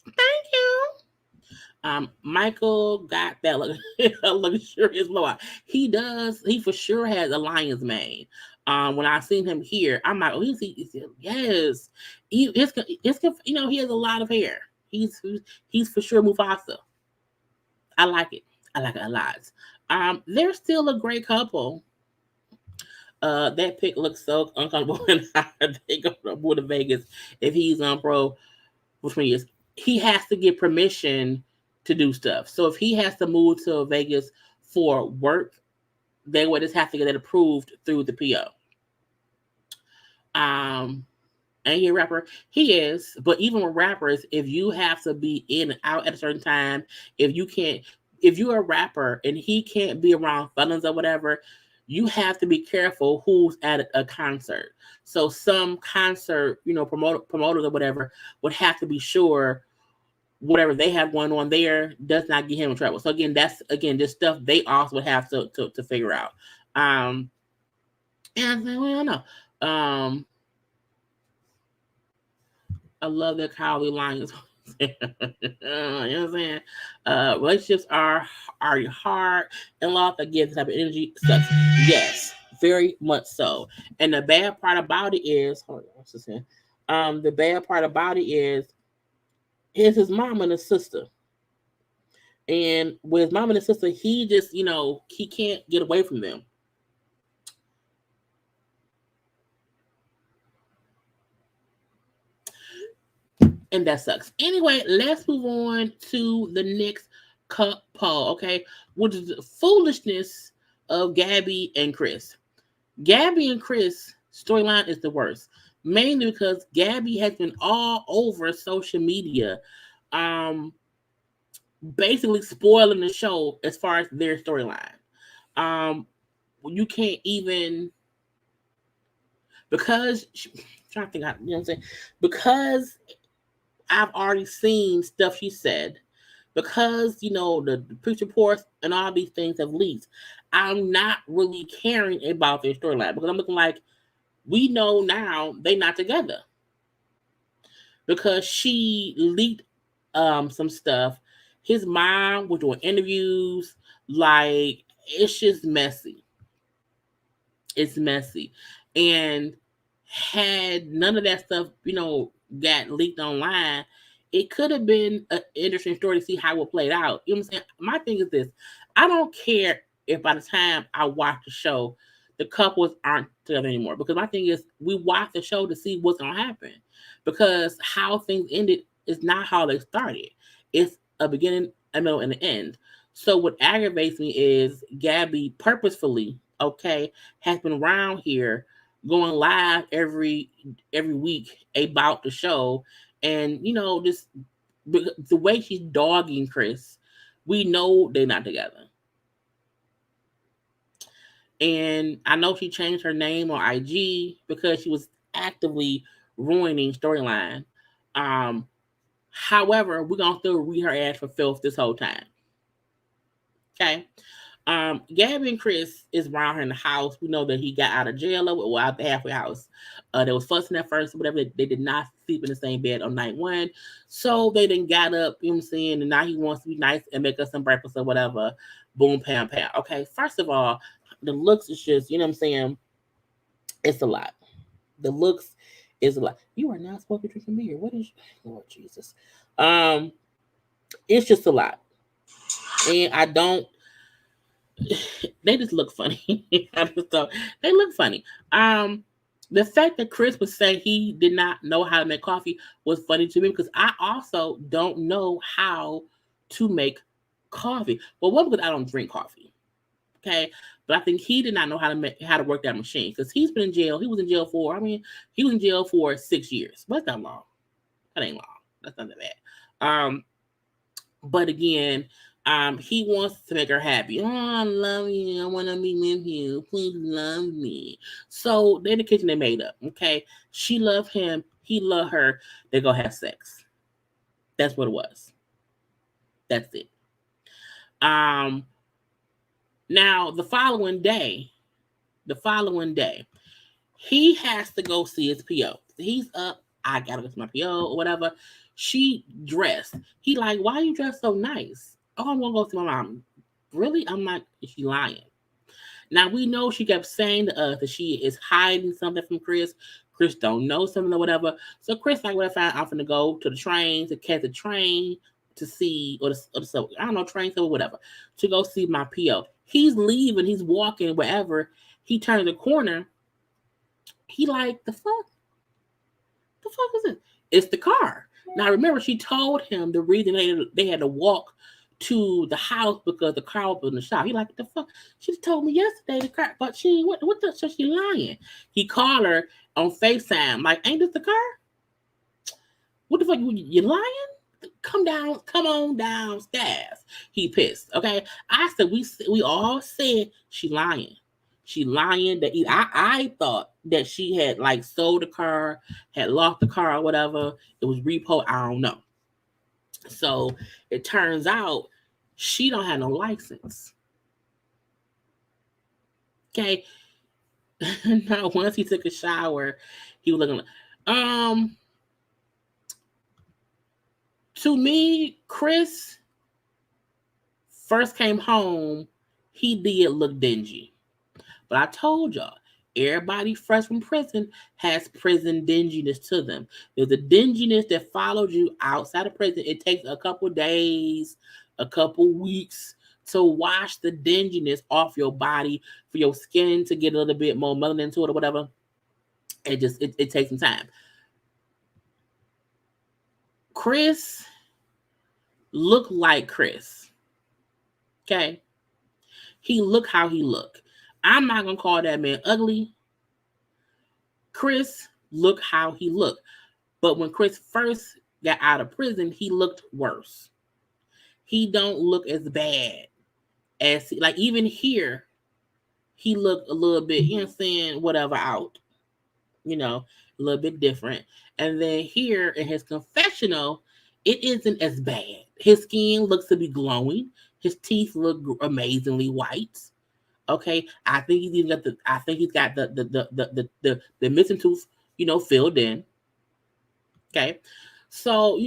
A: Thank you. Michael got that luxurious blowout. He does. He for sure has a lion's mane. When I seen him here, I'm like, oh, yes. He has a lot of hair. He's for sure Mufasa. I like it. I like it a lot. They're still a great couple. That pic looks so uncomfortable when they go to Vegas if he's on pro for 20 years. He has to get permission to do stuff. So if he has to move to Vegas for work, they would just have to get it approved through the PO. And he a rapper? He is. But even with rappers, if you have to be in and out at a certain time, if you're a rapper and he can't be around felons or whatever, you have to be careful who's at a concert. So some concert, promoters or whatever would have to be sure whatever they have going on there does not get him in trouble. So again, that's again just stuff they also would have to figure out. And I said, well, I know. I love that Kylie Lyons. You know what I'm saying? Relationships are hard, and love that gives this type of energy sucks. Yes, very much so. And the bad part about it is, hold on, what's this here? The bad part about it is his mom and his sister. And with his mom and his sister, he just, he can't get away from them. And that sucks. Anyway, let's move on to the next couple, okay? Which is the foolishness of Gabby and Chris. Gabby and Chris storyline is the worst, mainly because Gabby has been all over social media, um, basically spoiling the show as far as their storyline. Um, you can't even because I'm trying to think how, what I'm saying, because I've already seen stuff she said, because the preach reports and all these things have leaked. I'm not really caring about their storyline because I'm looking like we know now they're not together because she leaked some stuff. His mom was doing interviews. Like, it's just messy. It's messy. And had none of that stuff, got leaked online, it could have been an interesting story to see how it played out. You know what I'm saying? My thing is this: I don't care if by the time I watch the show, the couples aren't together anymore. Because my thing is, we watch the show to see what's gonna happen. Because how things ended is not how they started. It's a beginning, a middle, and an end. So what aggravates me is Gabby purposefully, okay, has been around here going live every week about the show, and just the way she's dogging Chris, we know they're not together. And I know she changed her name on IG because she was actively ruining storyline. However, we're gonna still read her ass for filth this whole time. Okay. Gabby and Chris is around her in the house. We know that he got out of jail or out the halfway house. They was fussing at first, whatever. They did not sleep in the same bed on night one. So they then got up, you know what I'm saying, and now he wants to be nice and make us some breakfast or whatever. Boom, pam, pam. Okay, first of all, the looks is just, you know what I'm saying, it's a lot. The looks is a lot. You are not supposed to be drinking beer. What is, Lord Jesus? It's just a lot. And I don't, they just look funny. They look funny. The fact that Chris was saying he did not know how to make coffee was funny to me because I also don't know how to make coffee. Well, one, because I don't drink coffee. Okay, but I think he did not know how to work that machine because he's been in jail. He was in jail for, he was in jail for 6 years. What's that long? That ain't long. That's not that bad. But again, he wants to make her happy. Oh, I love you. I want to be with you. Please love me. So they're in the kitchen. They made up. Okay, she loved him. He loved her. They go have sex. That's what it was. That's it. Now the following day, he has to go see his PO. He's up. I gotta go to my PO or whatever. She dressed. He like, why you dressed so nice? Oh, I'm gonna go see my mom. Really? I'm not. Is she lying? Now we know she kept saying to us that she is hiding something from Chris. Chris don't know something or whatever. So Chris like, what I'm gonna go to the train to catch the train to see or the subway. I don't know, train or whatever to go see my PO. He's leaving. He's walking wherever. He turns the corner. He like, the fuck? The fuck is this? It's the car. Now remember, she told him the reason they had to walk to the house because the car was in the shop. He like, the fuck? She told me yesterday the car, but she what the, so she lying. He called her on FaceTime, like, ain't this the car? What the fuck, you lying? Come on downstairs. He pissed. Okay. I said we all said she lying. She lying. That I thought that she had like sold the car, had lost the car or whatever. It was repo. I don't know. So it turns out she don't have no license. Okay. Now once he took a shower, he was looking. Um, to me, Chris first came home. He did look dingy. But I told y'all, everybody fresh from prison has prison dinginess to them. There's a dinginess that follows you outside of prison. It takes a couple days, a couple weeks to wash the dinginess off your body for your skin to get a little bit more melanin to it or whatever. It takes some time. Chris looked like Chris. Okay? He looked how he looked. I'm not gonna call that man ugly. Chris looked how he looked. But when Chris first got out of prison, he looked worse. He don't look as bad as like even here, he looked a little bit, you know what I'm saying, whatever out. A little bit different. And then here in his confessional, it isn't as bad. His skin looks to be glowing. His teeth look amazingly white. Okay, I think he's even got the. I think he's got the missing tooth, filled in. Okay, so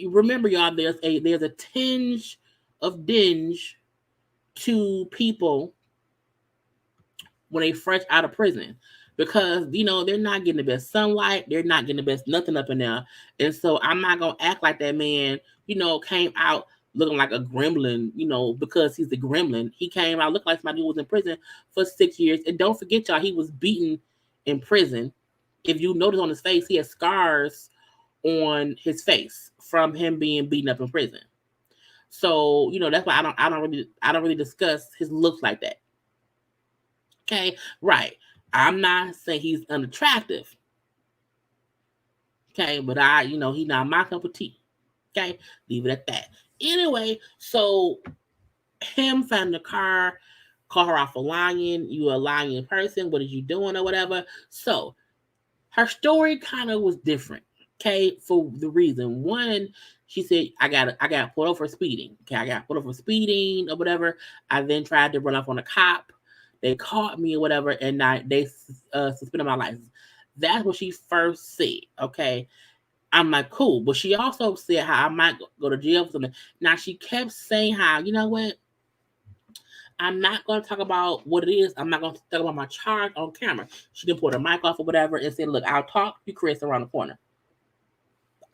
A: remember y'all, there's a tinge of dinge to people when they fresh out of prison because they're not getting the best sunlight, they're not getting the best nothing up in there, and so I'm not gonna act like that man came out looking like a gremlin, because he's a gremlin. He came out looking like somebody who was in prison for 6 years. And don't forget, y'all, he was beaten in prison. If you notice on his face, he has scars on his face from him being beaten up in prison. So, that's why I don't really discuss his looks like that. Okay, right. I'm not saying he's unattractive. Okay, but he's not my cup of tea. Okay, leave it at that. Anyway, so him finding the car, call her off a lying. You a lying person. What are you doing or whatever? So her story kind of was different. Okay, for the reason one, she said I got pulled over for speeding. Okay, I got pulled over for speeding or whatever. I then tried to run off on a cop. They caught me or whatever, and they suspended my license. That's what she first said. Okay. I'm like, cool. But she also said how I might go to jail for something. Now, she kept saying how, you know what? I'm not going to talk about what it is. I'm not going to talk about my charge on camera. She didn't pull her mic off or whatever and said, look, I'll talk to Chris around the corner.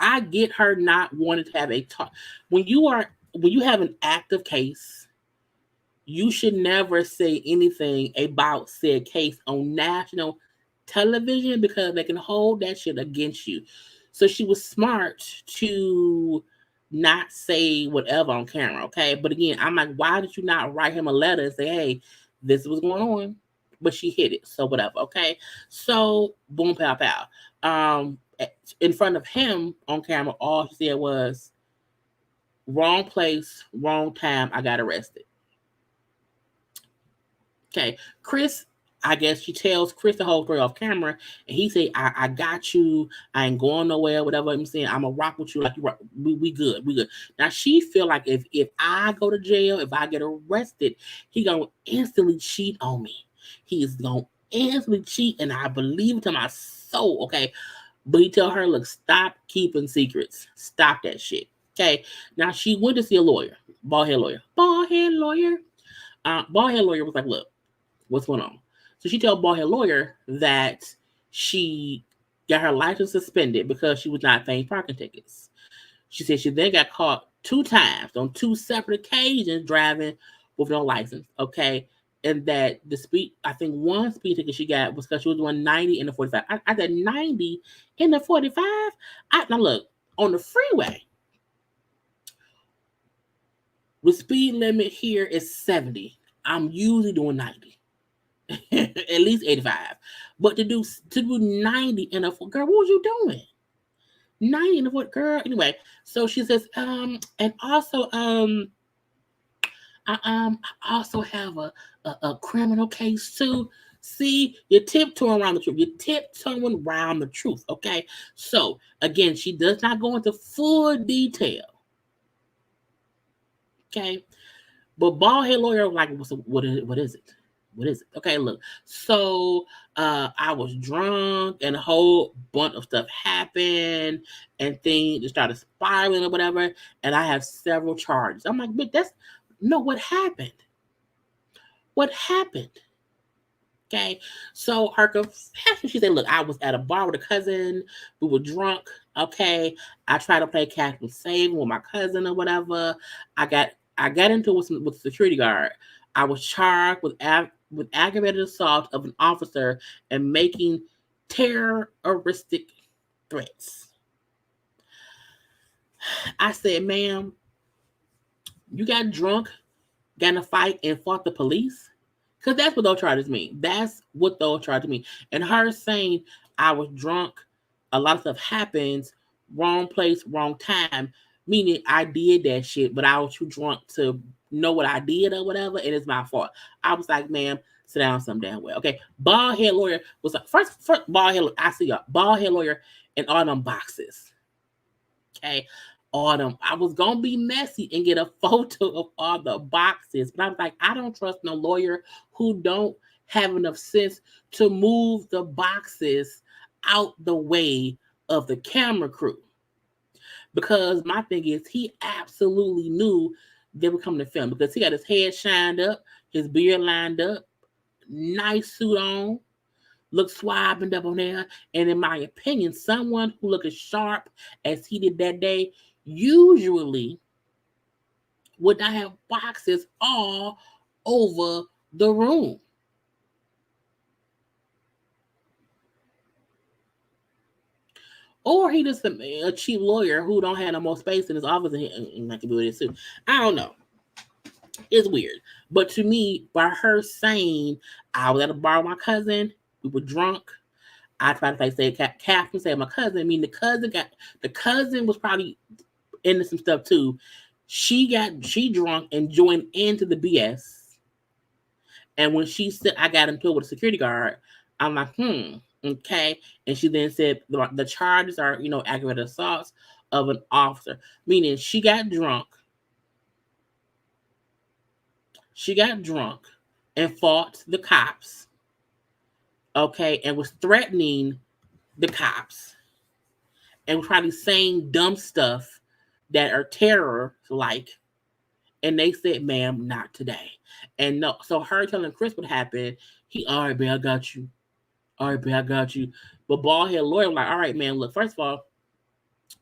A: I get her not wanting to have a talk. When you have an active case, you should never say anything about said case on national television because they can hold that shit against you. So she was smart to not say whatever on camera, okay? But again, I'm like, why did you not write him a letter and say, hey, this is what's going on? But she hit it, so whatever, okay? So boom, pow, pow. In front of him on camera, all she said was, wrong place, wrong time, I got arrested. Okay, Chris, I guess she tells Chris the whole story off camera, and he say, I got you. I ain't going nowhere, whatever I'm saying. I'm going to rock with you like you rock. We good. We good. Now, she feel like if I go to jail, if I get arrested, he going to instantly cheat on me. He is going to instantly cheat, and I believe it to my soul, okay? But he tell her, look, stop keeping secrets. Stop that shit, okay? Now, she went to see a lawyer, bald head lawyer. Bald head lawyer was like, look, what's going on? So she told bald head lawyer that she got her license suspended because she was not paying parking tickets. She said she then got caught 2 times on 2 separate occasions driving with no license. Okay. And that the speed, I think one speed ticket she got was because she was doing 90 in the 45. I said 90 in the 45. Now look, on the freeway, the speed limit here is 70. I'm usually doing 90. At least 85. But to do 90 in a girl, what was you doing? 90 in a foot, girl. Anyway, so she says, and also, I also have a criminal case too. See, you're tiptoeing around the truth. You're tiptoeing around the truth, okay? So, again, she does not go into full detail, okay? But bald head lawyer, like, what is it? What is it? What is it? Okay, look. So I was drunk and a whole bunch of stuff happened and things just started spiraling or whatever. And I have several charges. I'm like, but that's no, what happened? What happened? Okay. So her confession, she said, look, I was at a bar with a cousin. We were drunk. Okay. I tried to play catch with saving with my cousin or whatever. I got into it with the security guard. I was charged with aggravated assault of an officer and making terroristic threats. I said, ma'am, you got drunk, got in a fight, and fought the police? Because that's what those charges mean. That's what those charges mean. And her saying I was drunk, a lot of stuff happens, wrong place, wrong time, meaning I did that shit, but I was too drunk to know what I did or whatever, and it's my fault. I was like, ma'am, sit down some damn well. Okay. Bald head lawyer was like, first bald head, I see y'all, bald head lawyer in all them boxes. Okay. All them. I was gonna be messy and get a photo of all the boxes, but I was like, I don't trust no lawyer who don't have enough sense to move the boxes out the way of the camera crew. Because my thing is, he absolutely knew they were coming to film because he got his head shined up, his beard lined up, nice suit on, look suave and up on there. And in my opinion, someone who looked as sharp as he did that day usually would not have boxes all over the room. Or he just a cheap lawyer who don't have no more space in his office and I can do it too. I don't know. It's weird. But to me, by her saying I was at a bar with my cousin, we were drunk. I tried to say Catherine said my cousin. I mean the cousin was probably into some stuff too. She drunk and joined into the BS. And when she said I got into it with a security guard, I'm like, okay. And she then said the charges are, aggravated assaults of an officer. Meaning she got drunk. She got drunk and fought the cops. Okay, and was threatening the cops and probably saying dumb stuff that are terror like. And they said, ma'am, not today. And no, so her telling Chris what happened, he, all right, man, I got you. All right, man, I got you. But bald head lawyer was like, all right, man, look, first of all,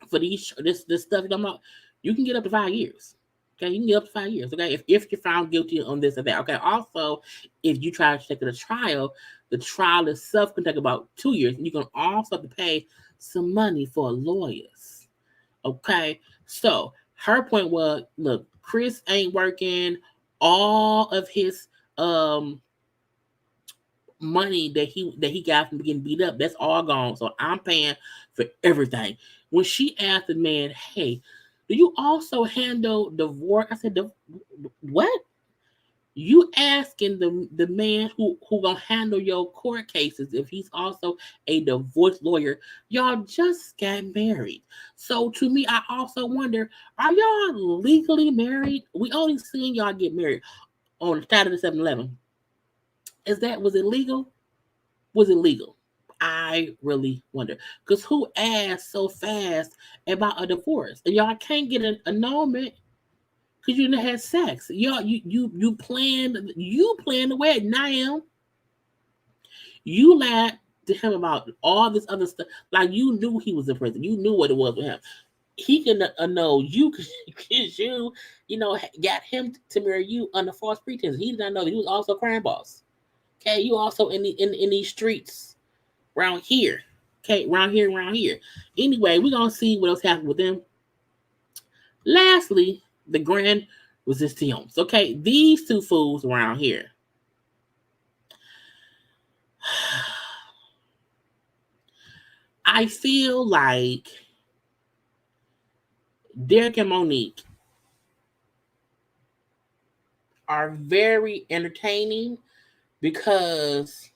A: for this stuff you're talking about, you can get up to 5 years. Okay, you can get up to 5 years. Okay, if you're found guilty on this or that. Okay, also, if you try to take it to trial, the trial itself can take about 2 years, and you can also have to pay some money for lawyers. Okay, so her point was, look, Chris ain't working. All of his money that he got from getting beat up, that's all gone. So I'm paying for everything. When she asked the man, hey, do you also handle divorce? I said, what? You asking the man who gonna handle your court cases if he's also a divorce lawyer? Y'all just got married. So to me, I also wonder, are y'all legally married? We only seen y'all get married on Saturday 7-Eleven. Was it legal? Was it legal? I really wonder. Because who asked so fast about a divorce? And y'all can't get an annulment because you didn't have sex. Y'all, you planned the wedding. Now you lied to him about all this other stuff. Like you knew he was in prison. You knew what it was with him. He can know you because got him to marry you under false pretense. He did not know that he was also a crime boss. Okay, you also in these streets around here. Okay, around here. Anyway, we're gonna see what else happened with them. Lastly, the Grand Resistance. Okay, these two fools around here. I feel like Derek and Monique are very entertaining because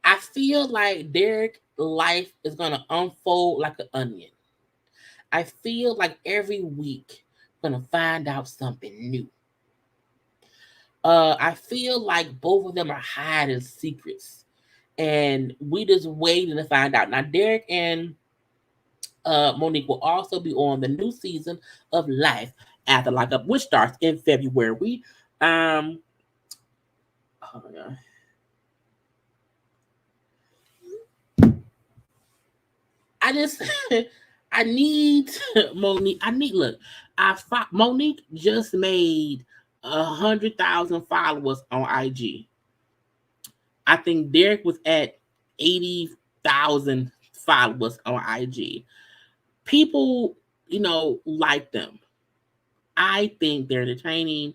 A: I feel like Derek's life is gonna unfold like an onion. I feel like every week we're gonna find out something new. I feel like both of them are hiding secrets, and we just waiting to find out. Now, Derek and Monique will also be on the new season of Life After Lockup, which starts in February. Um, oh my God. I just I need Monique. I need look. Monique just made 100,000 followers on IG. I think Derek was at 80,000 followers on IG. People, like them. I think they're entertaining.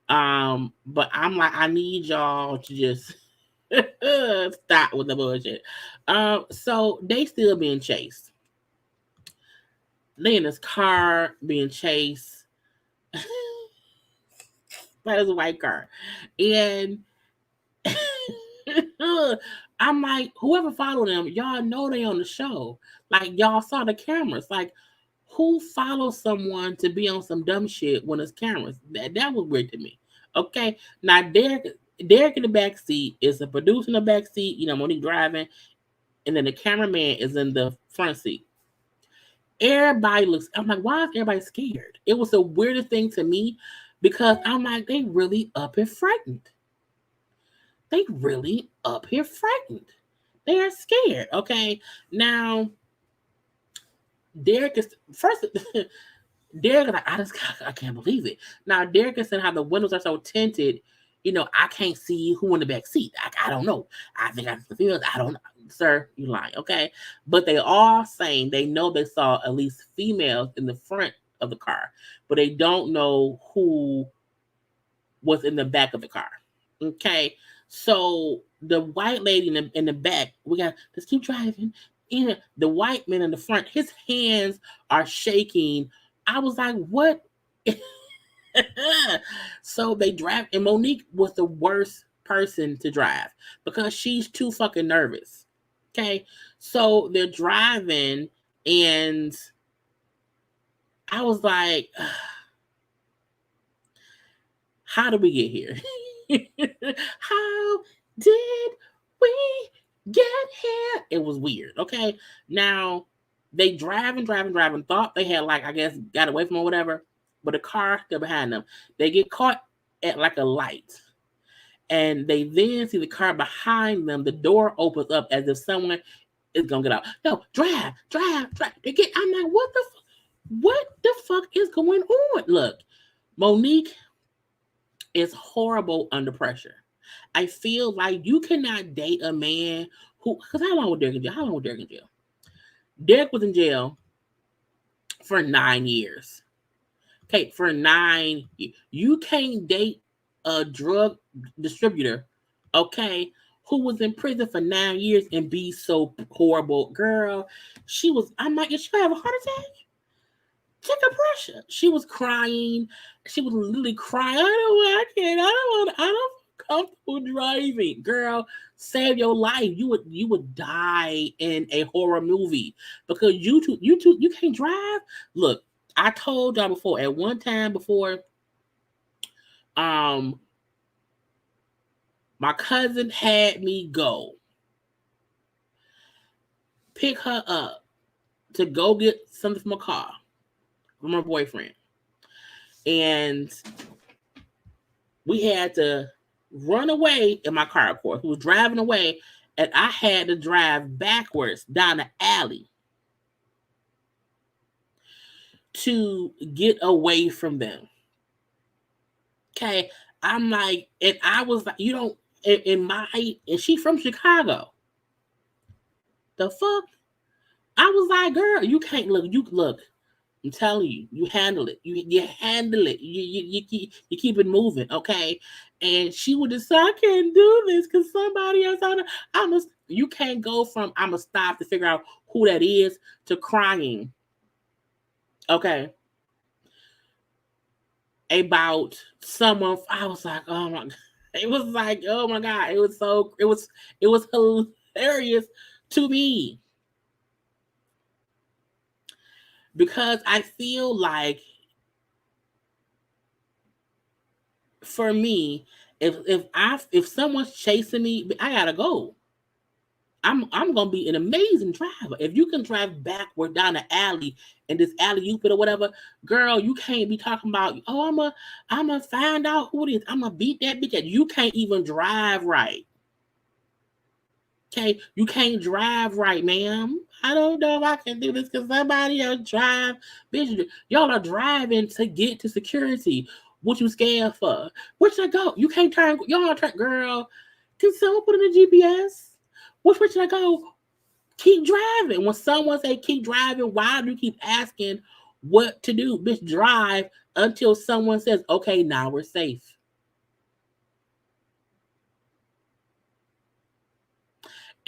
A: But I'm like, I need y'all to just stop with the bullshit. So they still being chased. They in this car being chased by this white car. And I'm like, whoever followed them, y'all know they on the show. Like y'all saw the cameras. Like, who follows someone to be on some dumb shit when it's cameras? That was weird to me. Okay. Now Derek in the back seat is a producer in the back seat, Monique driving, and then the cameraman is in the front seat. Everybody looks, I'm like, why is everybody scared? It was the weirdest thing to me because I'm like, they really up and frightened. They really up here frightened. They are scared. Okay. Now, Derek is first. Derek is like, I can't believe it. Now, Derek is saying how the windows are so tinted. I can't see who in the back seat. I don't know. I think I can feel. I don't know. Sir, you lying. Okay. But they are saying they know they saw at least females in the front of the car, but they don't know who was in the back of the car. Okay. So the white lady in the back, we got just keep driving. And the white man in the front, his hands are shaking. I was like, what? So they drive, and Monique was the worst person to drive because she's too fucking nervous. Okay. So they're driving, and I was like, how did we get here? How did we get here? It was weird. Okay. Now they driving, thought they had like, I guess, got away from or whatever, but the car still behind them. They get caught at like a light. And they then see the car behind them. The door opens up as if someone is gonna get out. No, drive. They get. I'm like, what the fuck is going on? Look, Monique is horrible under pressure. I feel like you cannot date a man who, because how long was Derek in jail? Derek was in jail for 9 years. Okay, for 9 years. You can't date a drug distributor, okay, who was in prison for 9 years and be so horrible. Girl, I'm like, is she gonna have a heart attack? Check her pressure. She was crying. She was literally crying. I don't comfortable driving. Girl, save your life. You would die in a horror movie because you can't drive. Look, I told y'all before, at one time before, um, my cousin had me go pick her up to go get something from a car from her boyfriend. And we had to run away in my car, of course. We was driving away, and I had to drive backwards down the alley to get away from them. Okay. I'm like, and I was like, and she from Chicago. The fuck? I was like, girl, you can't look. I'm telling you, you handle it. You handle it. You keep it moving, okay? And she would just say, I can't do this because somebody else you can't go from I'ma stop to figure out who that is to crying. Okay. About someone. I was like, oh my God. It was like, oh my God. It was hilarious. hilarious to me because I feel like for me, if someone's chasing me, I gotta go. I'm gonna be an amazing driver. If you can drive backward down the alley and this alley you put or whatever, girl, you can't be talking about I'm gonna find out who it is. I'm gonna beat that bitch. You can't even drive right. Okay, you can't drive right, ma'am. I don't know if I can do this because somebody else drive. Bitch, y'all are driving to get to security. What you scared for? Where should I go? You can't turn. Y'all turn, girl. Can someone put in the GPS? Where should I go? Keep driving. When someone say keep driving, why do you keep asking what to do? Bitch, drive until someone says, okay, now we're safe.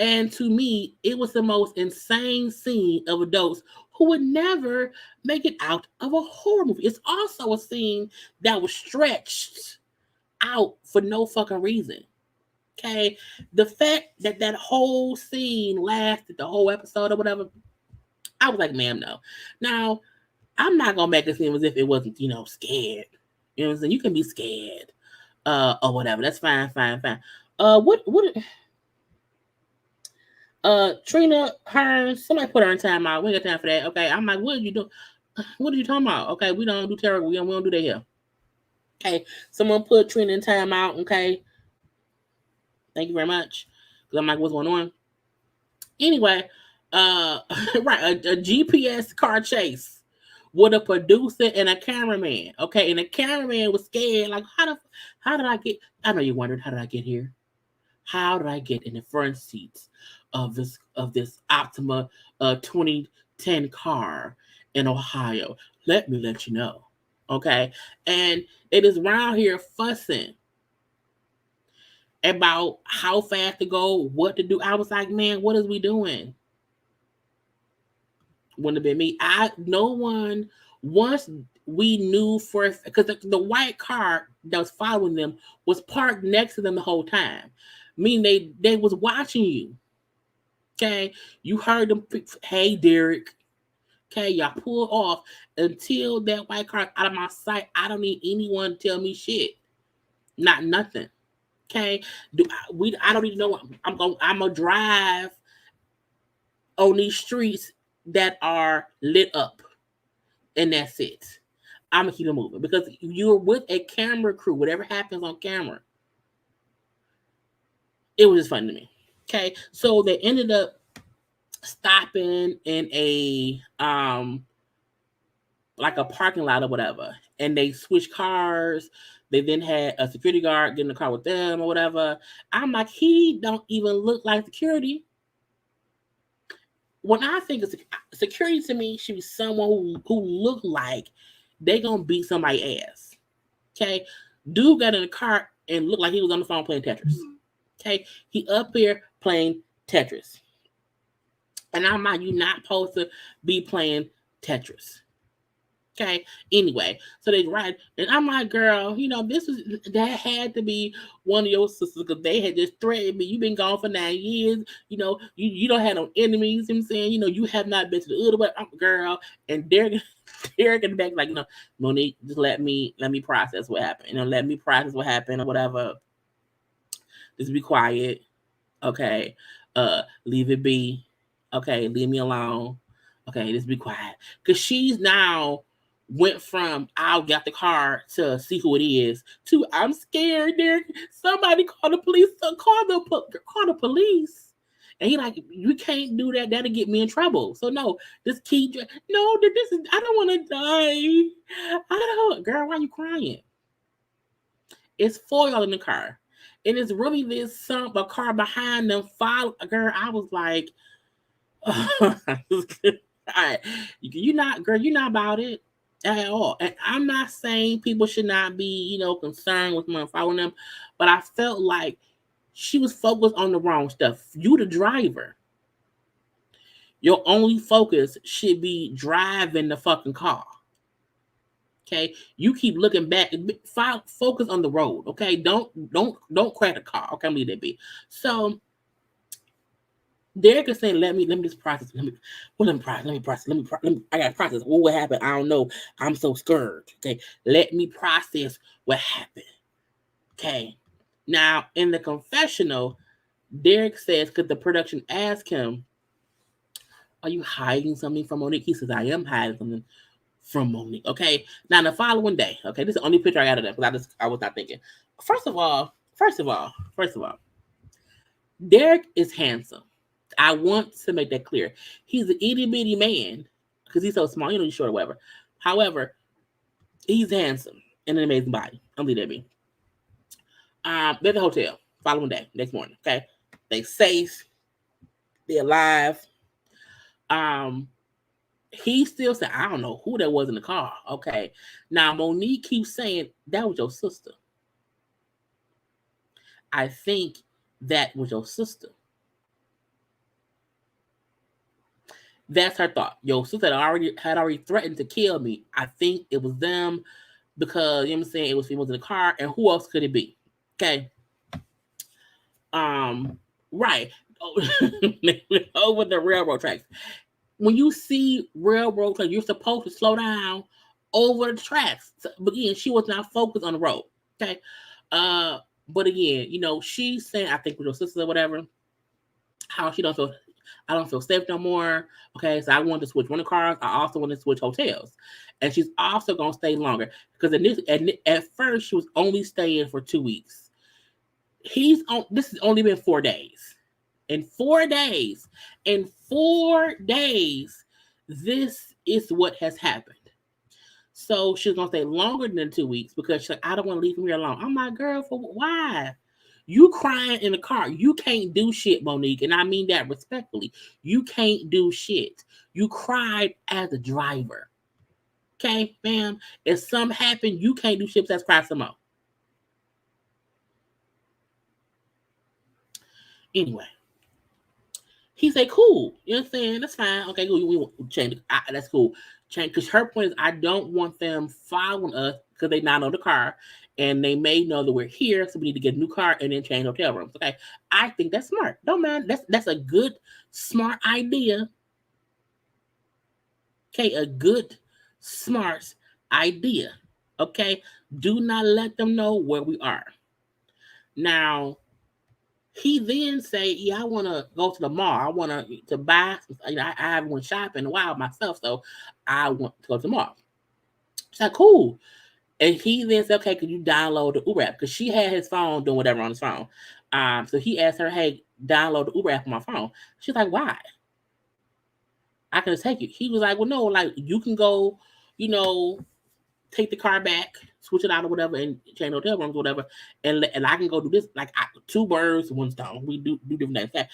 A: And to me, it was the most insane scene of adults who would never make it out of a horror movie. It's also a scene that was stretched out for no fucking reason. Okay, the fact that that whole scene lasted the whole episode or whatever, I was like, ma'am, no. Now, I'm not gonna make it seem as if it wasn't, scared. You know what I'm saying? You can be scared, or whatever. That's fine. What? Trina Hearns, somebody put her in timeout. We ain't got time for that. Okay, I'm like, what are you doing? What are you talking about? Okay, we don't do terror. We don't do that here. Okay, someone put Trina in timeout. Okay, thank you very much. Because I'm like, what's going on? Anyway, right, a GPS car chase with a producer and a cameraman. Okay, and the cameraman was scared. Like, how did I get? I know you wondered, how did I get here? How did I get in the front seats of this Optima 2010 car in Ohio? Let me let you know. Okay, and it is around here fussing about how fast to go, what to do. I was like, man, what is we doing? Wouldn't have been me. No one, once we knew for, because the white car that was following them was parked next to them the whole time. Meaning they was watching you. Okay, you heard them. Hey, Derek. Okay, y'all pull off until that white car out of my sight. I don't need anyone to tell me shit. Not nothing. Okay, I don't even know. I'm gonna drive on these streets that are lit up, and that's it. I'm gonna keep it moving because you're with a camera crew. Whatever happens on camera, it was just funny to me. Okay, so they ended up stopping in a like a parking lot or whatever, and they switched cars. They then had a security guard get in the car with them or whatever. I'm like, he don't even look like security. When I think of security, to me should be someone who look like they gonna beat somebody's ass. Okay, dude got in the car and looked like he was on the phone playing Tetris. Okay, he up here playing Tetris. And I'm like, you're not supposed to be playing Tetris. Okay. Anyway, so they ride, and I'm like, girl, that had to be one of your sisters because they had just threatened me. You've been gone for 9 years. You don't have no enemies. You know what I'm saying, you have not been to the other way, girl. And Derek in the back, like, Monique, just let me process what happened. Let me process what happened or whatever. Just be quiet. Okay. Leave it be. Okay, leave me alone. Okay, just be quiet. Because she's now went from I'll get the car to see who it is to I'm scared, Derek. Somebody call the police. Call the police. And he like, you can't do that. That'll get me in trouble. So no, just keep. No, this is. I don't want to die. I don't. Girl, why are you crying? It's 4 y'all in the car. And it's really this a car behind them. Girl, I was like, all right, you're not about it at all. And I'm not saying people should not be, concerned with me following them, but I felt like she was focused on the wrong stuff. You the driver. Your only focus should be driving the fucking car. Okay, you keep looking back. Focus on the road. Okay, don't crack the car. Okay, leave that be. So Derek is saying, let me just process. Let me process. I got to process. What happened? I don't know. I'm so scared. Okay. Let me process what happened. Okay. Now, in the confessional, Derek says, because the production asked him, are you hiding something from Monique? He says, I am hiding something from Monique. Okay. Now, the following day, okay, this is the only picture I got of that because I was not thinking. First of all, Derek is handsome. I want to make that clear. He's an itty bitty man because he's so small, he's short or whatever. However, he's handsome and an amazing body. I'll leave that be. They're at the hotel following day, next morning. Okay, they safe, they're alive. Um, he still said, I don't know who that was in the car. Okay, now Monique keeps saying that was your sister. I think that was your sister. That's her thought. Your sister had already threatened to kill me. I think it was them because you know what I'm saying, it was females in the car, and who else could it be? Okay. Right. Over the railroad tracks. When you see railroad tracks, you're supposed to slow down over the tracks. But again, she was not focused on the road. Okay. But again, you know, she's saying, I think with your sister or whatever, how she don't feel, I don't feel safe no more. Okay, so I wanted to switch rental cars. I also want to switch hotels, and she's also gonna stay longer because at first she was only staying for 2 weeks. He's on. This has only been 4 days. In 4 days, this is what has happened. So she's gonna stay longer than 2 weeks because she's like, I don't want to leave him here alone. I'm like, girl, for why? You crying in the car. You can't do shit, Monique. And I mean that respectfully. You can't do shit. You cried as a driver. Okay, ma'am? If something happened, you can't do shit. Let's cry some more. Anyway, he said, cool. You know what I'm saying? That's fine. Okay, cool. We change it. That's cool. Change, because her point is, I don't want them following us because they not know the car, and they may know that we're here, so we need to get a new car and then change hotel rooms. Okay, I think that's smart. Don't mind. That's a good, smart idea. Okay, a good, smart idea. Okay, do not let them know where we are. Now, he then say, "Yeah, I want to go to the mall. I want to buy. You know, I haven't went shopping in a while myself, so I want to go to the mall." She's like, "Cool." And he then said, "Okay, could you download the Uber app?" Because she had his phone doing whatever on his phone. So he asked her, "Hey, download the Uber app on my phone." She's like, "Why? I can just take you." He was like, "Well, no, like you can go, you know, take the car back, switch it out or whatever, and change hotel rooms or whatever, and I can go do this. Like two birds, one stone. We do different things." Okay.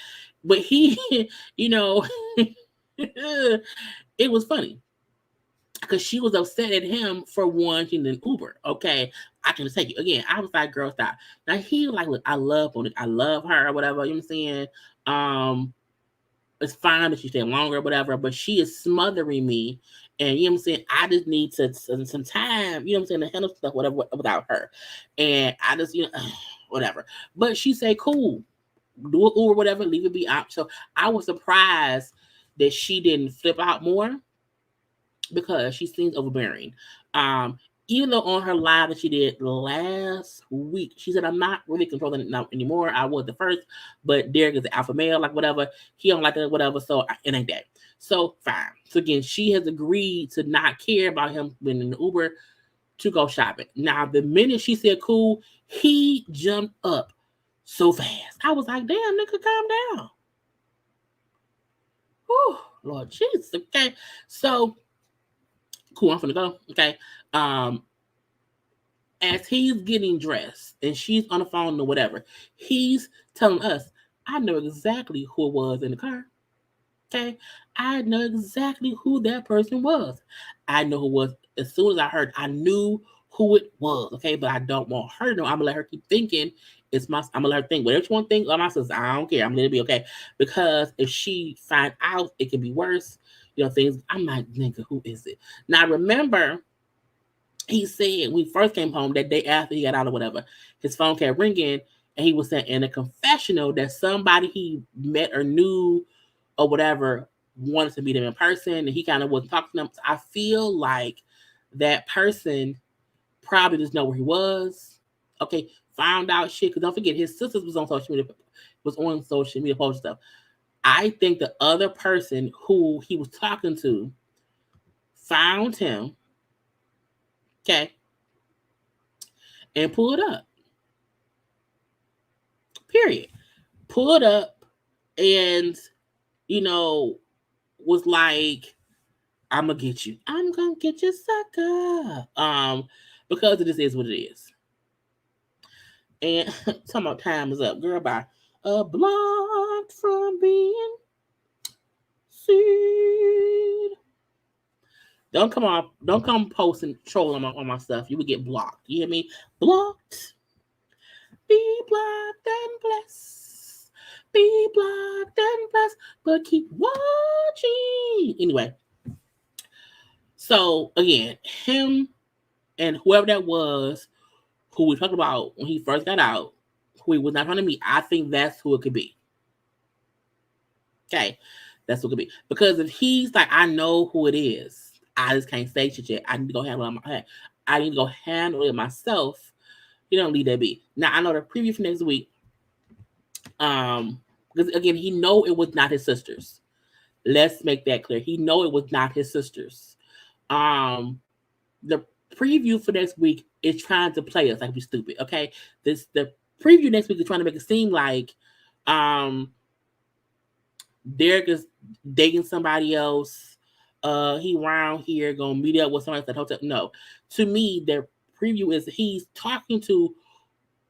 A: But he, you know, it was funny because she was upset at him for wanting an Uber. Okay, I can just take you again. I was like, "Girl, stop." Now he was like, "Look, I love Monique. I love her or whatever." You know what I'm saying? Um, it's fine that she stayed longer or whatever, but she is smothering me. And you know what I'm saying? I just need some time, you know what I'm saying, to handle stuff, whatever, without her. And I just, you know, whatever. But she said, cool, do it or whatever, leave it be out. So I was surprised that she didn't flip out more because she seems overbearing. Um, Even though on her live that she did last week, she said, "I'm not really controlling it now anymore. I was the first, but Derek is the alpha male, like whatever. He don't like that, whatever. So it ain't that. So fine." So again, she has agreed to not care about him being in the Uber to go shopping. Now, the minute she said cool, he jumped up so fast. I was like, damn, nigga, calm down. Whew, Lord Jesus. Okay. So cool, I'm finna go. Okay. Um, as he's getting dressed and she's on the phone or whatever, he's telling us, I know exactly who it was in the car. Okay. I know exactly who that person was. I know who it was. As soon as I heard, I knew who it was. Okay. But I don't want her to know. I'm gonna let her keep thinking I'm gonna let her think whatever she want to think. My sister, I don't care. I'm gonna be okay. Because if she find out, it can be worse. You know, things. I'm like, nigga, who is it? Now remember, he said when we first came home that day after he got out or whatever, his phone kept ringing And he was saying in a confessional that somebody he met or knew or whatever wanted to meet him in person, and he kind of wasn't talking to them. So I feel like that person probably just know where he was. Okay, found out shit. Because don't forget, his sisters was on social media posting stuff. I think the other person who he was talking to found him, okay, and pulled up. Period. Pulled up and, you know, was like, I'm gonna get you. I'm gonna get you, sucker. Because it just is what it is. And talking about time is up, girl. Bye. Blocked from being seen. Don't come post and troll on my stuff. You would get blocked. You hear me? Blocked. Be blocked and blessed. Be blocked and blessed. But keep watching. Anyway. So again, him and whoever that was who we talked about when he first got out, who he was not trying to meet, I think that's who it could be. Okay. That's what it could be. Because if he's like, I know who it is, I just can't say shit yet. I need to go handle it on my head. I need to go handle it myself. You don't leave that be. Now I know the preview for next week. Because again, he know it was not his sisters. Let's make that clear. He know it was not his sisters. The preview for next week is trying to play us like we're stupid. Okay, the preview next week is trying to make it seem like Derek is dating somebody else. He around here gonna meet up with somebody at the hotel. No, to me, the preview is he's talking to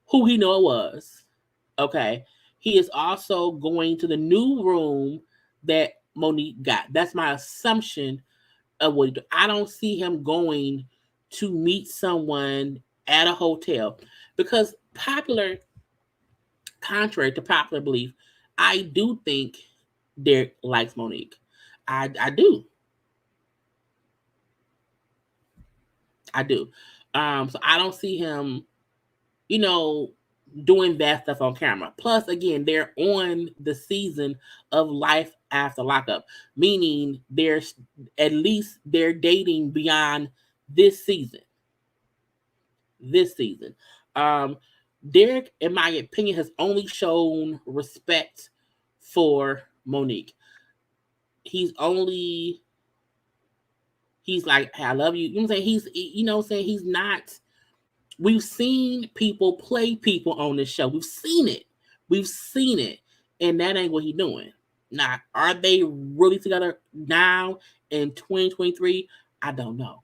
A: who he know it was. Okay, he is also going to the new room that Monique got. That's my assumption of what he do. I don't see him going to meet someone at a hotel because contrary to popular belief, I do think Derek likes Monique. I do. I do. So I don't see him, you know, doing that stuff on camera. Plus, again, they're on the season of Life After Lockup, meaning there's at least they're dating beyond this season. This season. Derek, in my opinion, has only shown respect for Monique. He's like, hey, I love you. You know what I'm saying? He's not. We've seen people play people on this show. We've seen it. And that ain't what he's doing. Now, are they really together now in 2023? I don't know.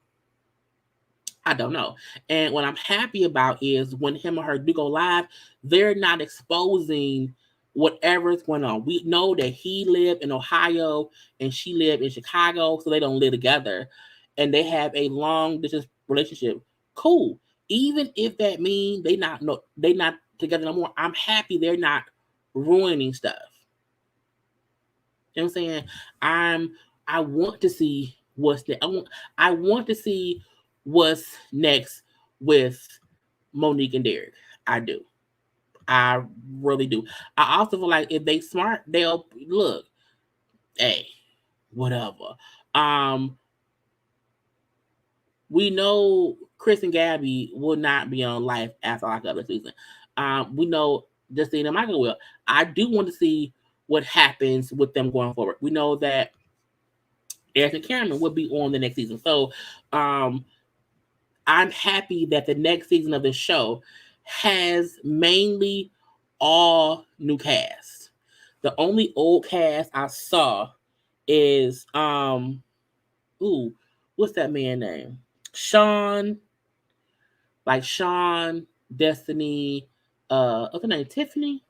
A: And what I'm happy about is when him or her do go live, they're not exposing whatever's going on. We know that he lived in Ohio and she lived in Chicago, so they don't live together. And they have a long distance relationship. Cool. Even if that means they not together no more, I'm happy they're not ruining stuff. You know what I'm saying? I want to see what's next. I want to see what's next with Monique and Derek. I do. I really do. I also feel like if they smart, they'll look. Hey, whatever. We know Chris and Gabby will not be on Life After Lockup this season. We know Justine and Michael will. I do want to see what happens with them going forward. We know that Eric and Cameron will be on the next season. So I'm happy that the next season of the show has mainly all new cast. The only old cast I saw is what's that man name? Sean, Destiny, what's her name? Tiffany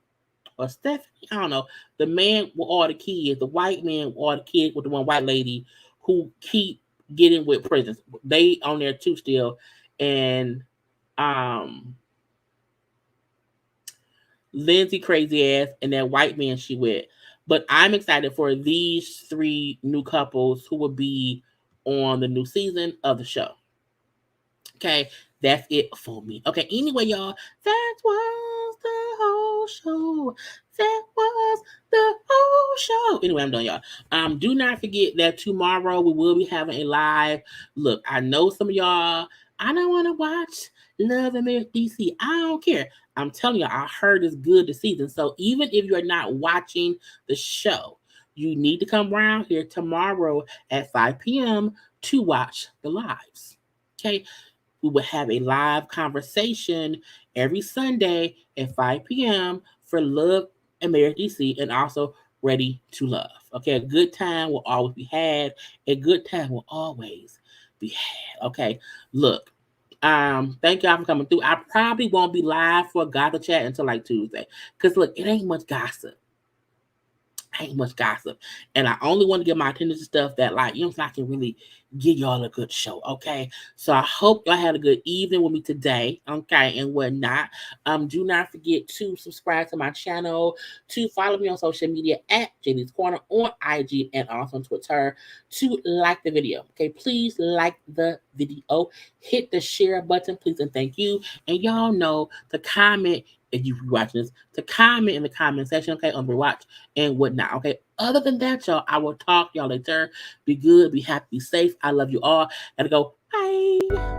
A: or Stephanie? I don't know. The man with all the kids, the white man with all the kids with the one white lady who keep getting with prisons. They on there too still. And Lindsay crazy ass and that white man she with. But I'm excited for these three new couples who will be on the new season of the show. Okay, that's it for me. Okay, anyway, y'all, that was the whole show. That was the whole show. Anyway, I'm done, y'all. Do not forget that tomorrow we will be having a live. Look, I know some of y'all, I don't want to watch Love and Marriage DC. I don't care. I'm telling you, I heard it's good this season. So even if you're not watching the show, you need to come around here tomorrow at 5 p.m. to watch the lives. Okay. We will have a live conversation every Sunday at 5 p.m. for Love and Marriage DC and also Ready to Love. Okay. A good time will always be had. A good time will always be had. Okay. Look, thank y'all for coming through. I probably won't be live for Gossip Chat until like Tuesday. Because look, it ain't much gossip. Ain't much gossip. And I only want to give my attention to stuff that, like, you know, so I can really give y'all a good show. Okay. So I hope y'all had a good evening with me today. Okay. And whatnot. Do not forget to subscribe to my channel, to follow me on social media at JayLeesCorner on IG and also on Twitter, to like the video. Okay. Please like the video. Hit the share button, please, and thank you. And y'all know to comment if you be watching this, to comment in the comment section, okay, on the watch and whatnot. Okay. Other than that, y'all, I will talk y'all later. Be good, be happy, be safe. I love you all. Gotta go. Bye.